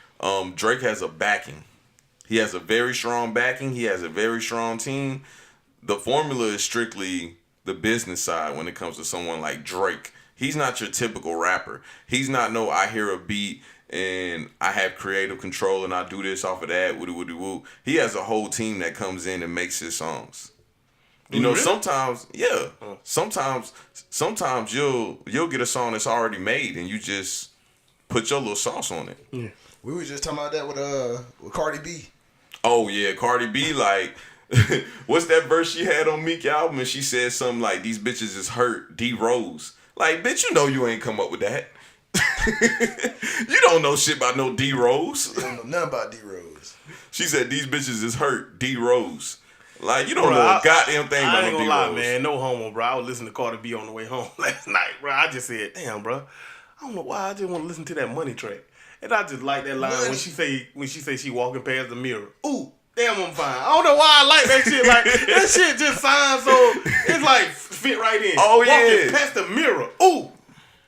Drake has a backing. He has a very strong backing. He has a very strong team. The formula is strictly the business side when it comes to someone like Drake. He's not your typical rapper. He's not no I hear a beat and I have creative control and I do this off of that. Woo. He has a whole team that comes in and makes his songs. You know, Really? sometimes you'll get a song that's already made and you just put your little sauce on it. Yeah. We were just talking about that with Cardi B. Oh yeah, Cardi B, like what's that verse she had on Meek album and she said something like these bitches is hurt, D Rose. Like, bitch, you know you ain't come up with that. You don't know shit about no D Rose. You don't know nothing about D Rose. She said these bitches is hurt, D Rose. Like, you don't Bro, know a goddamn thing I about ain't no gonna D lie, Rose. man. No homo, bro. I was listening to Cardi B on the way home last night, bro. I just said, damn, bro. I don't know why I just want to listen to that Money track. And I just like that line Money. when she say she walking past the mirror. Ooh, damn, I'm fine. I don't know why I like that shit. Like, that shit just sounds so, it's like fit right in. Oh, yeah. Walking past the mirror. Ooh,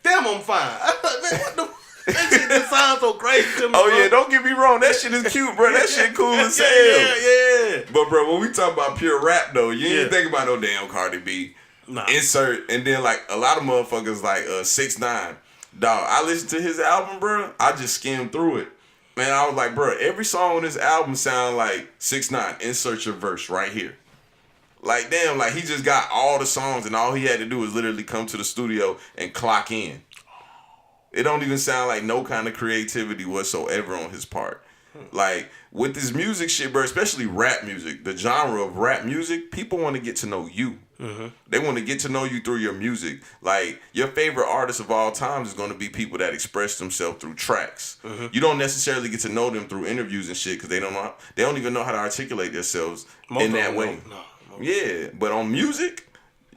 damn, I'm fine. I was like, man, what the that shit just sounds so crazy to me, Oh bro. yeah, don't get me wrong. That shit is cute, bro. That shit cool as hell. Yeah. But bro, when we talk about pure rap though, you ain't Yeah. think about no damn Cardi B. Nah. Insert and then like a lot of motherfuckers like 6ix9ine. Dog, I listened to his album, bro. I just skimmed through it. Man, I was like, bro, every song on this album sound like 6ix9ine. Insert your verse right here. Like damn, like he just got all the songs and all he had to do was literally come to the studio and clock in. It don't even sound like no kind of creativity whatsoever on his part. Like, with this music shit, bro, especially rap music, the genre of rap music, people want to get to know you. Mm-hmm. They want to get to know you through your music. Like, your favorite artist of all time is going to be people that express themselves through tracks. Mm-hmm. You don't necessarily get to know them through interviews and shit because they don't even know how to articulate themselves Most in of that them way. don't. No. Yeah, but on music,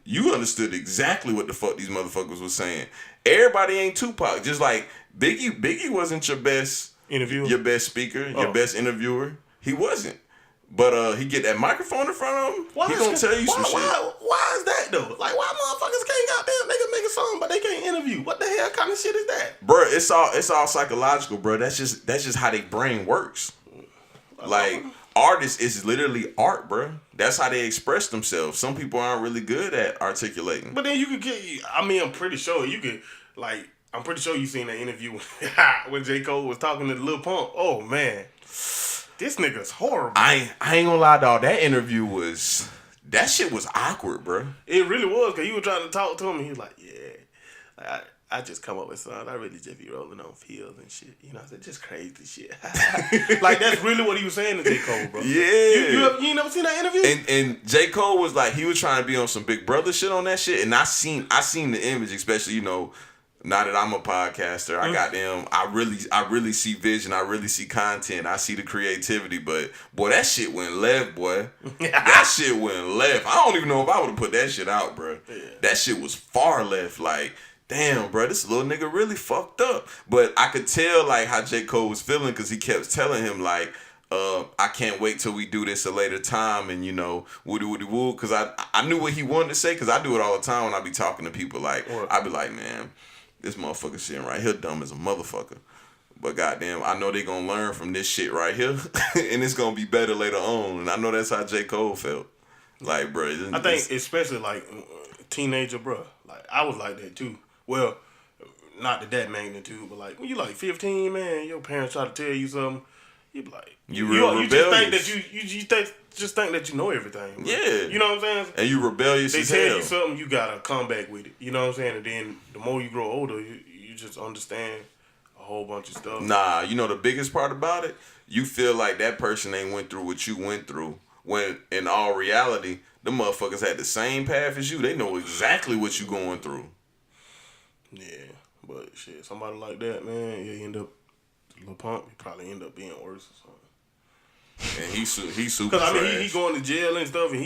you understood exactly what the fuck these motherfuckers was saying. Everybody ain't Tupac. Just like Biggie. Biggie wasn't your best Interview. your best speaker, your Oh. best interviewer. He wasn't. But he get that microphone in front of him, he gonna tell you some shit. Why is that though? Like, why motherfuckers can't goddamn they can make a song but they can't interview? What the hell kind of shit is that? Bro, it's all psychological, bro. That's just how their brain works. Like, artists is literally art, bro. That's how they express themselves. Some people aren't really good at articulating. But then you could get. I mean, I'm pretty sure you could. Like, I'm pretty sure you seen that interview when J. Cole was talking to Lil Pump. Oh man, this nigga's horrible. I ain't gonna lie, dog. That shit was awkward, bro. It really was, because he was trying to talk to him and he was like, yeah, like, I just come up with songs. I really just be rolling on fields and shit. You know, I said, just crazy shit. Like, that's really what he was saying to J. Cole, bro. Yeah. You ain't never seen that interview? And J. Cole was like, he was trying to be on some Big Brother shit on that shit. And I seen the image, especially, you know, now that I'm a podcaster, I really see vision. I really see content. I see the creativity. But boy, that shit went left, boy. That shit went left. I don't even know if I would have put that shit out, bro. Yeah. That shit was far left. Like, damn, bro, this little nigga really fucked up. But I could tell like how J. Cole was feeling because he kept telling him like, I can't wait till we do this a later time, and you know, woody woo, because I knew what he wanted to say, because I do it all the time when I be talking to people. Like, I be like, man, this motherfucker sitting right here dumb as a motherfucker. But goddamn, I know they gonna learn from this shit right here, and it's gonna be better later on. And I know that's how J. Cole felt. Like, bro, I think especially like teenager, bro. Like, I was like that too. Well, not to that magnitude, but like when you like 15, man, your parents try to tell you something, you be like, You just think rebellious. that just think that you know everything. Bro. Yeah. You know what I'm saying? and you rebellious They as tell hell. you something, you gotta come back with it. You know what I'm saying? And then the more you grow older, you just understand a whole bunch of stuff. Nah, you know the biggest part about it? You feel like that person ain't went through what you went through. When in all reality, the motherfuckers had the same path as you. They know exactly what you going through. Yeah, but shit, somebody like that, man, yeah, you end up Lil Pump, he probably end up being worse or something. And he's super Because, I mean, trash. he going to jail and stuff, and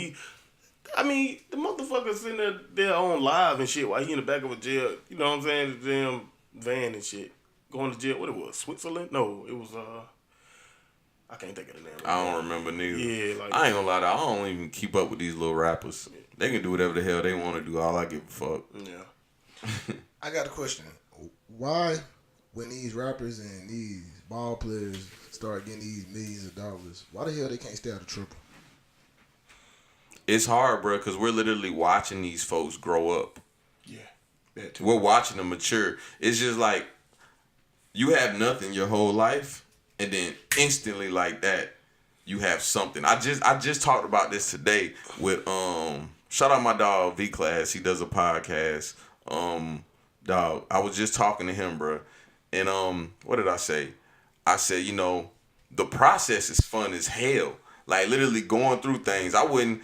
the motherfuckker's in there on live and shit while he in the back of a jail, you know what I'm saying, the damn van and shit. going to jail. What it was? Switzerland? No, it was I can't think of the name. I don't remember neither. Yeah, like I ain't gonna lie to you, I don't even keep up with these little rappers. They can do whatever the hell they want to do. All I give a fuck. Yeah. I got a question. Why, when these rappers and these ball players start getting these millions of dollars, why the hell they can't stay out of trouble? It's hard, bro, because we're literally watching these folks grow up. Yeah. That too. We're watching them mature. It's just like you have nothing your whole life, and then instantly like that, you have something. I just talked about this today with shout out my dog V Class. He does a podcast. Dog, I was just talking to him, bro. And what did I say? I said, you know, the process is fun as hell. Like literally going through things. I would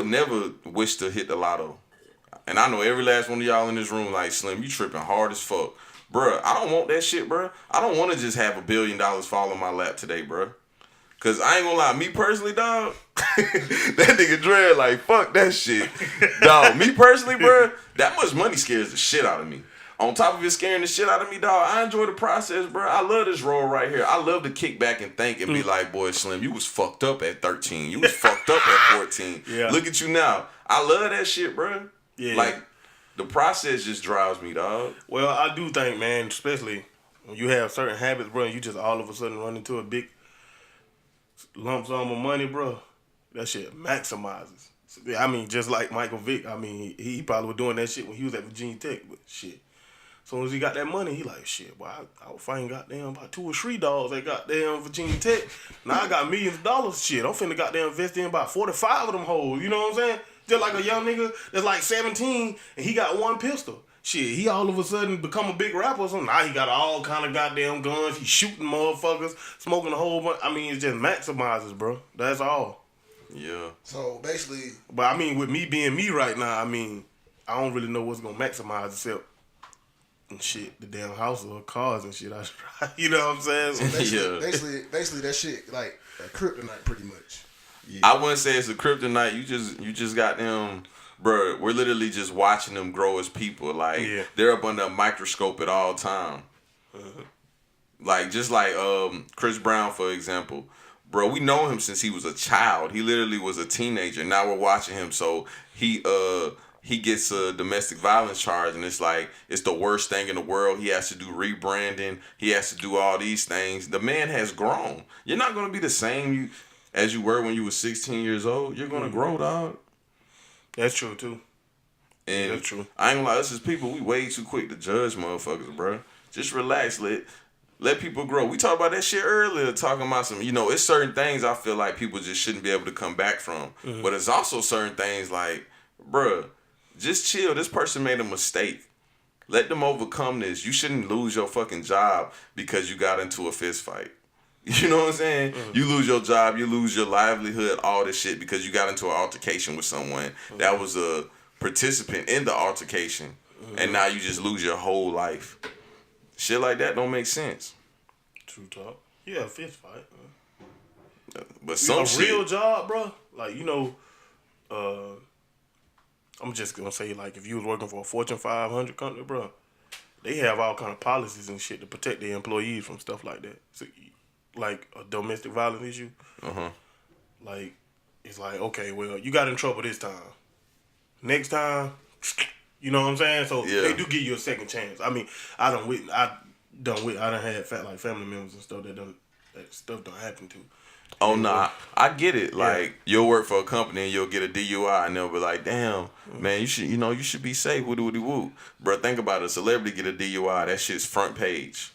never wish to hit the lotto. And I know every last one of y'all in this room like, Slim, you tripping hard as fuck. Bruh, I don't want that shit, bruh. I don't want to just have $1 billion fall in my lap today, bruh. Cause I ain't gonna lie, me personally, dog, that nigga Dre like, fuck that shit. Dog, me personally, bruh, that much money scares the shit out of me. On top of it scaring the shit out of me, dog, I enjoy the process, bruh. I love this role right here. I love to kick back and think and be like, boy, Slim, you was fucked up at 13. You was fucked up at 14. Yeah. Look at you now. I love that shit, bruh. Yeah. Like, the process just drives me, dog. Well, I do think, man, especially when you have certain habits, bro, and you just all of a sudden run into a big lump sum of money, bro, that shit maximizes. I mean, just like Michael Vick. I mean, he probably was doing that shit when he was at Virginia Tech, but shit. As soon as he got that money, he like, shit, boy, I was fighting goddamn about 2 or 3 dogs at goddamn Virginia Tech. Now I got millions of dollars, shit. I'm finna goddamn invest in about 45 of them hoes. You know what I'm saying? Just like a young nigga that's like 17 and he got one pistol. Shit, he all of a sudden become a big rapper or something. Now he got all kind of goddamn guns. He shooting motherfuckers, smoking a whole bunch. I mean, it just maximizes, bro. That's all. Yeah. So basically, But I mean, with me being me right now, I mean, I don't really know what's gonna maximize except and shit, the damn house or cars and shit. You know what I'm saying? So basically that shit like a kryptonite pretty much. Yeah. I wouldn't say it's a kryptonite. You just got them, bro. We're literally just watching them grow as people. Like they're up under a microscope at all time. Like just like Chris Brown, for example, bro. We know him since he was a child. He literally was a teenager. Now we're watching him. So he gets a domestic violence charge, and it's like it's the worst thing in the world. He has to do rebranding. He has to do all these things. The man has grown. You're not gonna be the same as you were when you were 16 years old. You're gonna grow, dog. That's true too. And that's true. I ain't gonna lie, us as people, we way too quick to judge motherfuckers, bro. Just relax, let people grow. We talked about that shit earlier, talking about some, it's certain things I feel like people just shouldn't be able to come back from. Mm-hmm. But it's also certain things like, bruh, just chill. This person made a mistake. Let them overcome this. You shouldn't lose your fucking job because you got into a fist fight. You know what I'm saying? Mm-hmm. You lose your job, you lose your livelihood, all this shit because you got into an altercation with someone that was a participant in the altercation, and now you just lose your whole life. Shit like that don't make sense. True talk. Yeah, a fist fight. But some real job, bro. Like I'm just gonna say, like, if you was working for a Fortune 500 company, bro, they have all kind of policies and shit to protect their employees from stuff like that. So, like a domestic violence issue. Like, it's like, okay, well, you got in trouble this time. Next time, you know what I'm saying? So they do give you a second chance. I mean, I done had family members and stuff that stuff don't happen to. Oh nah, I get it. Like you'll work for a company and you'll get a DUI and they'll be like, "Damn, man, you should be safe." Woo. Bro, think about it. A celebrity get a DUI, that shit's front page.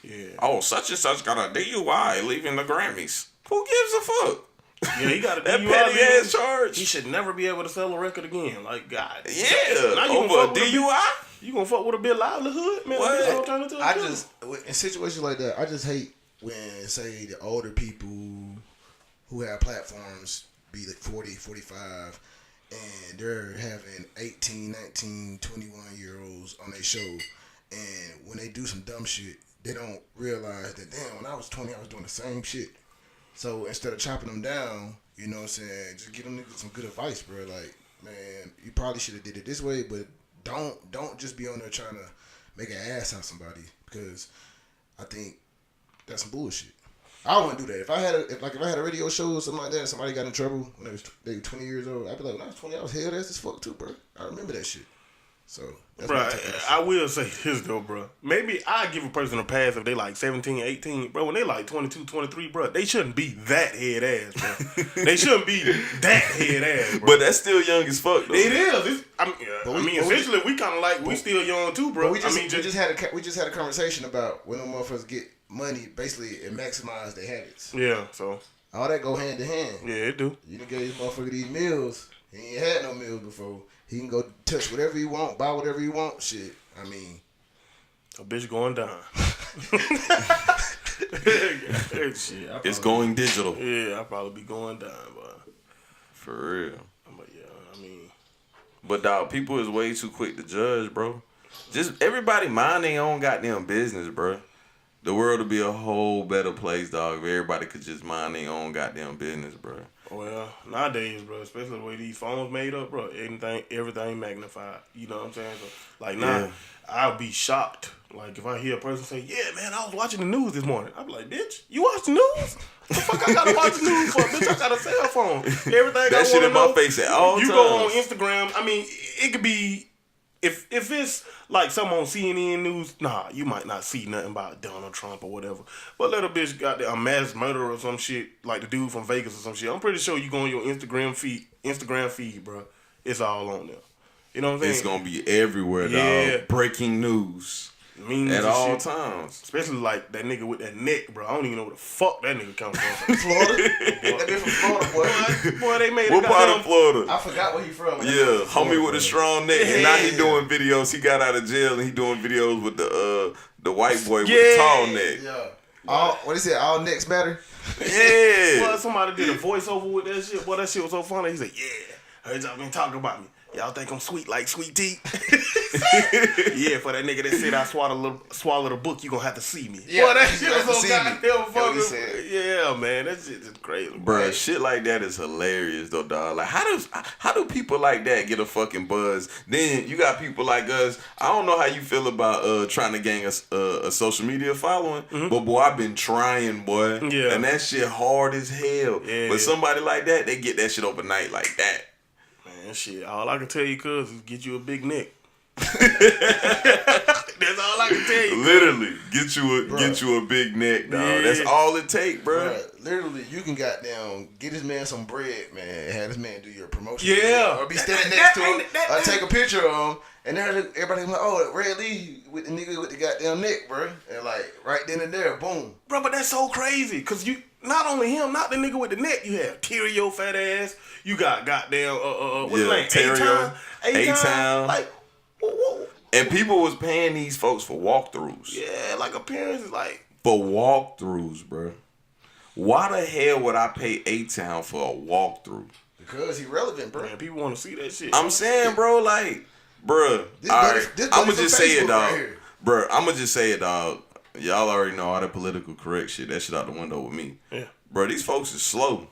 Yeah. Oh, such and such got a DUI leaving the Grammys. Who gives a fuck? Yeah, he got a that DUI. petty ass charge. He should never be able to sell a record again. Like, God. Yeah. Now you over a DUI? You gonna fuck with a bit of livelihood, man? What? In situations like that, I just hate when, say, the older people who have platforms be like 40, 45, and they're having 18, 19, 21-year-olds on their show, and when they do some dumb shit, they don't realize that, damn, when I was 20, I was doing the same shit. So instead of chopping them down, you know what I'm saying, just give them niggas some good advice, bro. Like, man, you probably should have did it this way, but don't just be on there trying to make an ass out of somebody because I think that's some bullshit. I wouldn't do that. If I had a radio show or something like that, and somebody got in trouble when they were 20 years old, I'd be like, when I was 20, I was held ass as fuck too, bro. I remember that shit. So, that's bro, my take on that shit. I will say this though, bro. Maybe I give a person a pass if they like 17, 18. Bro, when they like 22, 23, bro, they shouldn't be that head ass, bro. They shouldn't be that head ass, bro. But that's still young as fuck, though. It is. Essentially, we kind of like, we still young too, bro. We just had a conversation about when them motherfuckers get money, basically, and maximize their habits. Yeah, so. All that go hand in hand. Yeah, it do. You done gave this motherfucker these meals. He ain't had no meals before. He can go touch whatever he want, buy whatever he want. Shit, I mean, a bitch going down. Shit, It's going digital. Yeah, I'll probably be going down, but For real. But yeah, I mean, But dog, people is way too quick to judge, bro. Just everybody mind their own goddamn business, bro. The world would be a whole better place, dog, if everybody could just mind their own goddamn business, bro. well, nowadays, bro, especially the way these phones made up, bro, everything magnified. You know what I'm saying? So, like now, Yeah. I'll be shocked. Like if I hear a person say, "Yeah, man, I was watching the news this morning," I'm like, "Bitch, you watch the news? What the fuck I gotta watch the news for? Bitch, I got a cell phone. Everything That I shit wanna in my know, face at all you times. go on Instagram. I mean, it could be if it's like something on CNN news. Nah, you might not see nothing about Donald Trump or whatever. But let a bitch got a mass murder or some shit, like the dude from Vegas or some shit. I'm pretty sure you go on your Instagram feed, bro. It's all on there. You know what I'm saying? It's gonna be everywhere, Yeah. dog. Breaking news. Memes At and all shit. times. Especially like that nigga with that neck, bro. I don't even know where the fuck that nigga come from. Florida. That bitch from Florida, boy. Boy, they made What a part goddamn- of Florida? I forgot where he from. Yeah, homie with a strong neck, and now he Yeah. doing videos. He got out of jail and he doing videos with the white boy with Yeah. the tall neck. Yeah. What he said? All necks matter. Yeah, Boy, somebody did a voiceover with that shit. Boy, that shit was so funny. He said, "Yeah, heard y'all been talking about me. Y'all think I'm sweet like sweet tea?" Yeah, for that nigga that said I swallowed a book, you gonna have to see me. Yeah, Boy, that you shit gonna was have to so see me. goddamn That's what he fucking. said. Yeah, man, that shit is crazy, bruh. Shit like that is hilarious though, dog. Like how do people like that get a fucking buzz? Then you got people like us. I don't know how you feel about trying to gain a social media following, but boy, I've been trying, boy. Yeah. And that shit hard as hell. Yeah. But somebody like that, they get that shit overnight like that. Man, shit. All I can tell you, cuz, is get you a big neck. That's all I can tell you. Literally, get you a big neck, dog. Yeah. That's all it take, bro. Bruh, literally, you can goddamn get this man some bread, man, and have this man do your promotion. Yeah. Or be standing next to him, that- take a picture of him, and then everybody like, oh, Red Lee with the nigga with the goddamn neck, bro. And like, right then and there, boom. Bro, but that's so crazy. Because you, not only him, not the nigga with the neck, you have Terrio fat ass. You got goddamn, what's his name? Terrio. A-Town. Like, whoa. And people was paying these folks for walkthroughs. Yeah, like appearances, like. For walkthroughs, bro. Why the hell would I pay A-Town for a walkthrough? Because he relevant, bro. Man, people want to see that shit. I'm saying, bro, like, bro. This All buddy- right, this I'm buddy gonna just from say it, Facebook dog. right here. Bro, I'm gonna just say it, dog. Y'all already know all that political correct shit. That shit out the window with me. Yeah. Bro, these folks is slow.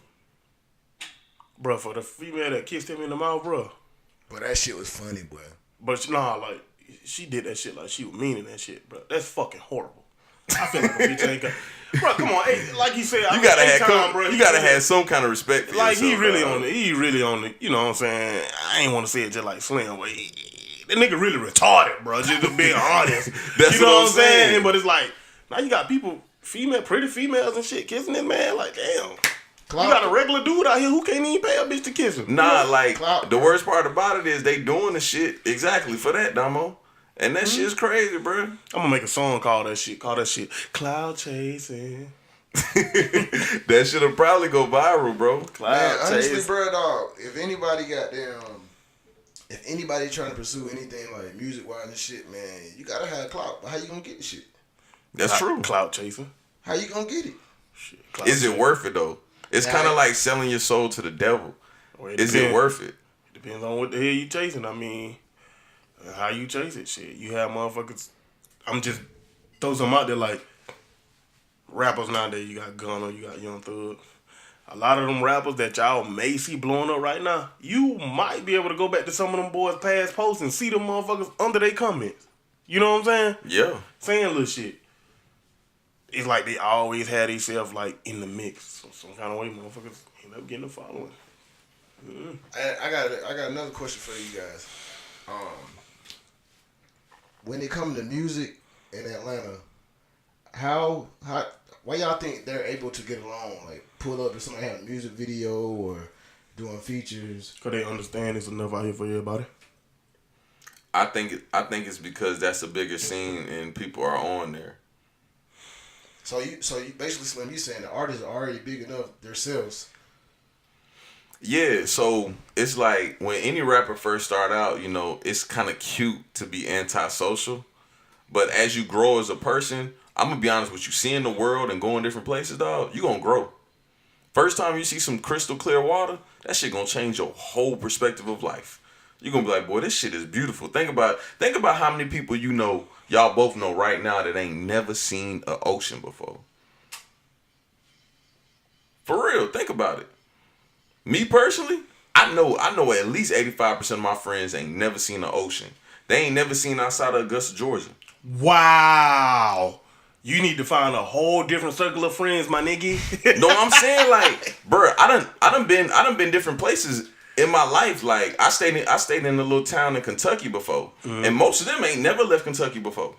Bro, for the female that kissed him in the mouth, bro. But that shit was funny, boy. But nah, like, she did that shit like she was meaning that shit, bro. That's fucking horrible. I feel like a bitch ain't got. Bro, come on. Hey, like he said, You gotta bro. have some kind of respect for Like yourself. he really dog. on the, you know what I'm saying? I ain't want to say it just like Slim, but that nigga really retarded, bro. Just to being honest. That's you know what I'm what I'm saying? saying. But it's like now you got people, pretty females and shit kissing this man. Like damn, Clout. you got a regular dude out here who can't even pay a bitch to kiss him. Nah, like Clout. the worst part about it is they doing the shit exactly for that, Damo. And that shit's crazy, bro. I'm gonna make a song called that shit. Call that shit Cloud Chasing. That shit'll probably go viral, bro. Man, honestly, Chasing. bro, dog, if anybody trying to pursue anything like music wise and shit, man, you gotta have clout. But how you gonna get the shit? That's true. Cloud chasing. How you gonna get it? Shit, clout Is it chasing. worth it though? It's Nah. kind of like selling your soul to the devil. Well, Is it depends. worth it? Depends on what the hell you chasing. I mean, how you chase it. Shit, you have motherfuckers. I'm just throw some out there like rappers nowadays. You got Gunna, you got Young Thug. A lot of them rappers that y'all may see blowing up right now, you might be able to go back to some of them boys' past posts and see them motherfuckers under their comments. You know what I'm saying? Yeah. Saying little shit. It's like they always had themselves like in the mix. So some kind of way motherfuckers end up getting a following. I got another question for you guys. When it comes to music in Atlanta, why y'all think they're able to get along? Like pull up if somebody had a music video or doing features. Cause they understand it's enough out here for everybody. I think it's because that's a bigger scene and people are on there. So you basically, Slim, you saying the artists are already big enough themselves. Yeah, so it's like when any rapper first start out, you know, it's kind of cute to be antisocial. But as you grow as a person, I'm going to be honest with you, seeing the world and going different places, dog, you going to grow. First time you see some crystal clear water, that shit going to change your whole perspective of life. You're going to be like, boy, this shit is beautiful. Think about how many people you know, y'all both know right now that ain't never seen an ocean before. For real, think about it. Me personally, I know at least 85% of my friends ain't never seen an ocean. They ain't never seen outside of Augusta, Georgia. Wow. You need to find a whole different circle of friends, my nigga. No, I'm saying like, bro, I done been different places in my life. Like I stayed in a little town in Kentucky before. And most of them ain't never left Kentucky before.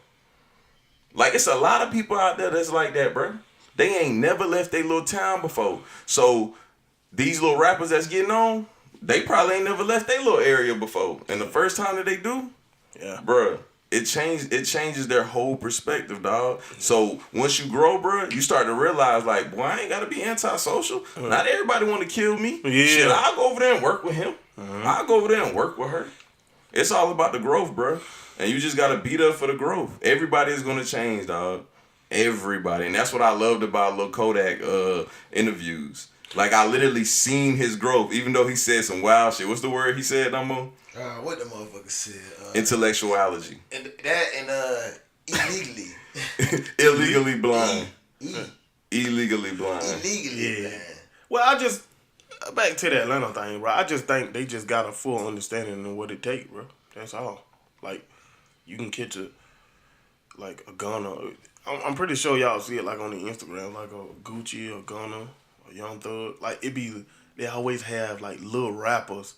Like it's a lot of people out there that's like that, bro. They ain't never left their little town before. So these little rappers that's getting on, they probably ain't never left their little area before. And the first time that they do, yeah, bruh, it changes their whole perspective, dog. So once you grow, bruh, you start to realize, like, boy, I ain't gotta be antisocial. Not everybody want to kill me. Yeah. Shit, I'll go over there and work with him. I'll go over there and work with her. It's all about the growth, bruh. And you just gotta beat up for the growth. Everybody is gonna change, dog. Everybody. And that's what I loved about Lil Kodak interviews. Like, I literally seen his growth, even though he said some wild shit. What's the word he said, Dumbo? What the motherfucker said? Intellectuality. And illegally. Illegally blind. Illegally blind. Illegally blind. Well, back to the Atlanta thing, bro. I just think they just got a full understanding of what it takes, bro. That's all. Like, you can catch a Gunna. I'm pretty sure y'all see it, like, on the Instagram, like a Gucci or Gunna. Young Thug, like they always have like little rappers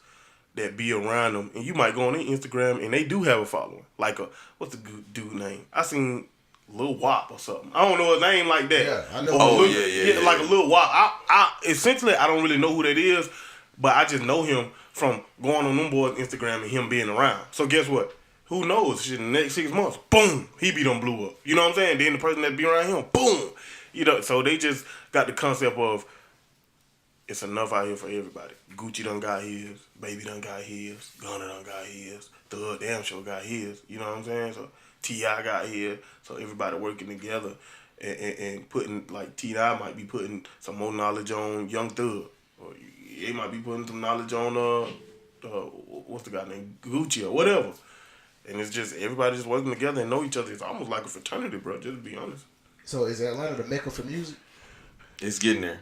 that be around them, and you might go on their Instagram and they do have a following. Like what's the dude name? I seen Lil Wop or something. I don't know his name like that. Yeah, I know. Oh yeah. Like a Lil Wop. I essentially I don't really know who that is, but I just know him from going on them boys' Instagram and him being around. So guess what? Who knows? Shit, in the next 6 months, boom, he be done blew up. You know what I'm saying? Then the person that be around him, boom. You know, so they just got the concept of it's enough out here for everybody. Gucci done got his. Baby done got his. Gunna done got his. Thug damn sure got his. You know what I'm saying? So T.I. got his. So everybody working together and putting, like T.I. might be putting some more knowledge on Young Thug. Or they might be putting some knowledge on, what's the guy named? Gucci or whatever. And it's just, everybody just working together and know each other. It's almost like a fraternity, bro, just to be honest. So is Atlanta the mecca for music? It's getting there.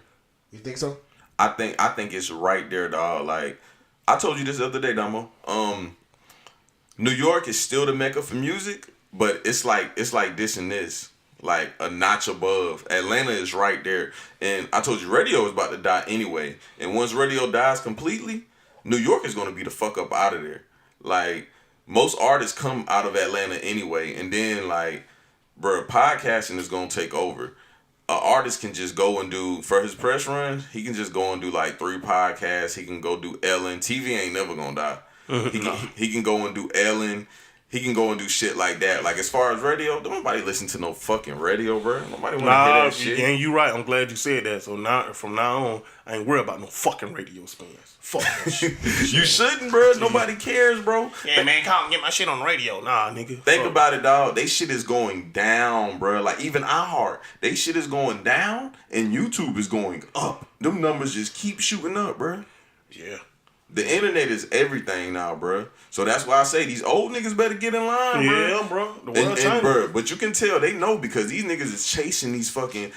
You think so? I think it's right there, dog. Like, I told you this the other day, Damo. New York is still the mecca for music, but it's like this and this. Like a notch above. Atlanta is right there. And I told you radio is about to die anyway. And once radio dies completely, New York is gonna be the fuck up out of there. Like, most artists come out of Atlanta anyway, and then like, bro, podcasting is gonna take over. An artist can just go and do, for his press run, he can just go and do like 3 podcasts. He can go do Ellen. TV ain't never gonna die. He can go and do Ellen. He can go and do shit like that. Like, as far as radio, don't nobody listen to no fucking radio, bro. Nobody want to hear that shit. And you right. I'm glad you said that. So now, from now on, I ain't worried about no fucking radio spins. Fuck that shit. You shouldn't, bro. Nobody cares, bro. Yeah, man, come and get my shit on the radio. Nah, nigga. Think about it, dog. They shit is going down, bro. Like, even iHeart, they shit is going down, and YouTube is going up. Them numbers just keep shooting up, bro. Yeah. The internet is everything now, bro. So that's why I say these old niggas better get in line, bro. Yeah, bro. The world changing. Bro, but you can tell they know, because these niggas is chasing these fucking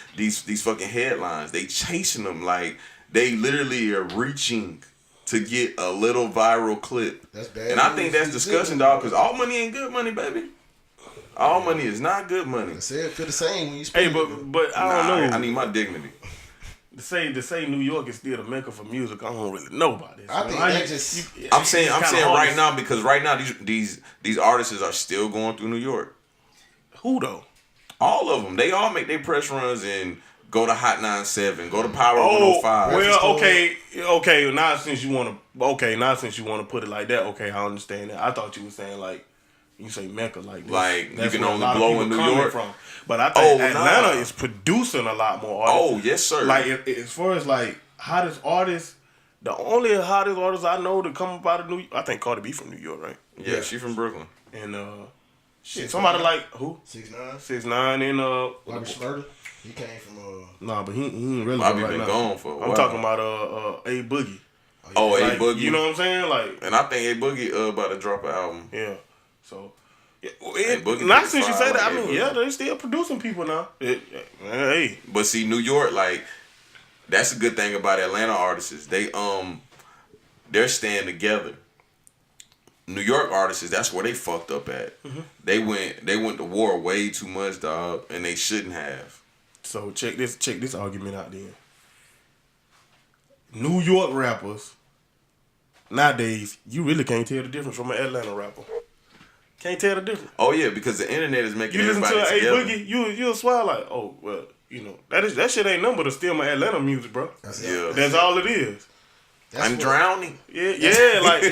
headlines. They chasing them like they literally are reaching to get a little viral clip. That's bad. And I think that's disgusting, dog, because all money ain't good money, baby. All money is not good money. I said feel the same when you Hey, speak. but I don't know. I need my dignity. To say New York is still the mecca for music, I don't really know about this. I think that just. I'm saying right now because right now these artists are still going through New York. Who though? All of them. They all make their press runs and go to Hot 97, go to Power 105. Well, okay. Now since you want to put it like that, okay, I understand that. I thought you were saying like you say mecca like this. Like That's you can where a only lot of blow people in New coming York. from. But I think Atlanta nah. is producing a lot more artists. Oh yes, sir. Like as far as like hottest artists, the only hottest artists I know to come up out of New York, I think Cardi B from New York, right? yeah, she from Brooklyn. And somebody like who? 6ix9ine. 6ix9ine and Bobby Shmurda. He came from Nah, but he ain't really Bobby right been now. gone for a while. I'm talking about A Boogie. Oh, Like, A Boogie. You know what I'm saying? Like, And I think A Boogie about to drop an album. yeah. So, Boogie not pretty since you fire, say that. like I mean, A Boogie. yeah, they still producing people now. Hey, But see, New York, like that's a good thing about Atlanta artists. Is they're staying together. New York artists, that's where they fucked up at. Mm-hmm. They went to war way too much, dog, and they shouldn't have. so check this argument out then. New York rappers nowadays, you really can't tell the difference from an Atlanta rapper. Can't tell the difference. Oh yeah, because the internet is making You listen everybody to A together. Boogie, you'll swear like, oh well, you know that shit ain't nothing but to steal my Atlanta music, bro. Yeah. That's all it is. I'm drowning. Yeah, like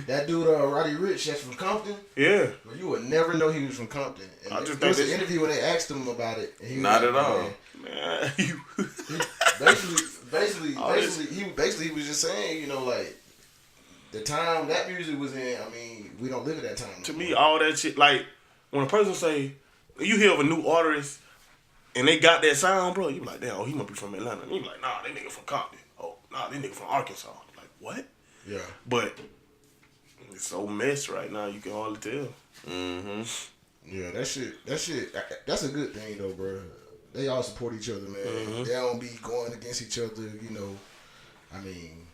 That dude, Roddy Ricch, that's from Compton. yeah. Well, you would never know he was from Compton. And I just there was think an this- interview when they asked him about it. And he was Not like, at all. man, Man, you. Basically, he was just saying, you know, like the time that music was in. I mean, we don't live at that time. To me, all that shit, like when a person say, you hear of a new artist and they got that sound, bro, you be like, damn, oh, he must be from Atlanta. And you be like, nah, that nigga from Compton. Oh, nah, that nigga from Arkansas. Like, what? Yeah. But it's so messed right now, you can hardly tell. Mm-hmm. Yeah, that shit. That's a good thing though, bro. They all support each other, man. Mm-hmm. They don't be going against each other. You know, I mean,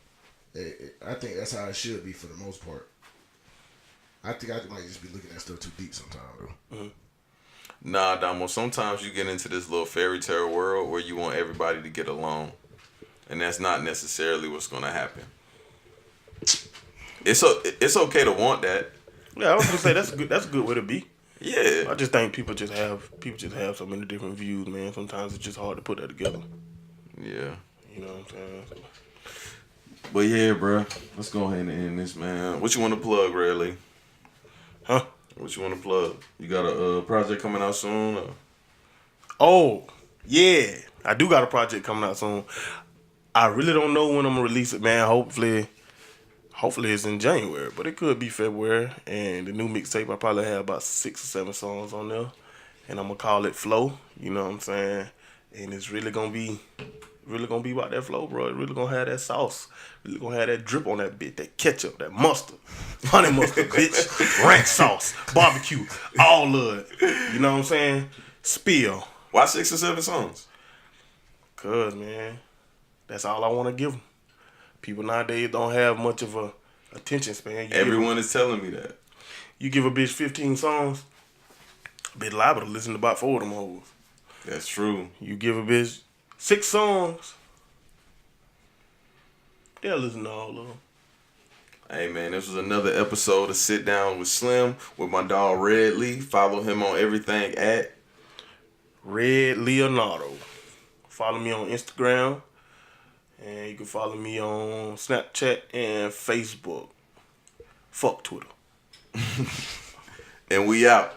I think that's how it should be for the most part. I think I might just be looking at stuff too deep sometimes, though. Mm-hmm. Nah, Damo. Sometimes you get into this little fairy tale world where you want everybody to get along, and that's not necessarily what's gonna happen. It's okay to want that. Yeah, I was gonna say that's a good way to be. Yeah. I just think people just have so many different views, man. Sometimes it's just hard to put that together. Yeah. You know what I'm saying? So, But yeah, bro. Let's go ahead and end this, man. What you want to plug, Riley? huh? What you want to plug? You got a project coming out soon? Or? Oh, yeah. I do got a project coming out soon. I really don't know when I'm gonna release it, man. Hopefully it's in January, but it could be February. And the new mixtape, I probably have about 6 or 7 songs on there, and I'm gonna call it Flow. You know what I'm saying? And it's really gonna be about that flow, bro. It's really gonna have that sauce. Really gonna have that drip on that bitch, that ketchup, that mustard, honey mustard, bitch, ranch sauce, barbecue, all of it. You know what I'm saying? Spill. Why 6 or 7 songs? Cause man, that's all I want to give them. People nowadays don't have much of a attention span. Everyone is telling me that. You give a bitch 15 songs, a bitch liable to listen to about 4 of them hoes. That's true. You give a bitch 6 songs, they'll listen to all of them. Hey man, this was another episode of Sit Down with Slim with my dog Red Lee. Follow him on everything at Red Leonardo. Follow me on Instagram. And you can follow me on Snapchat and Facebook. Fuck Twitter. and we out.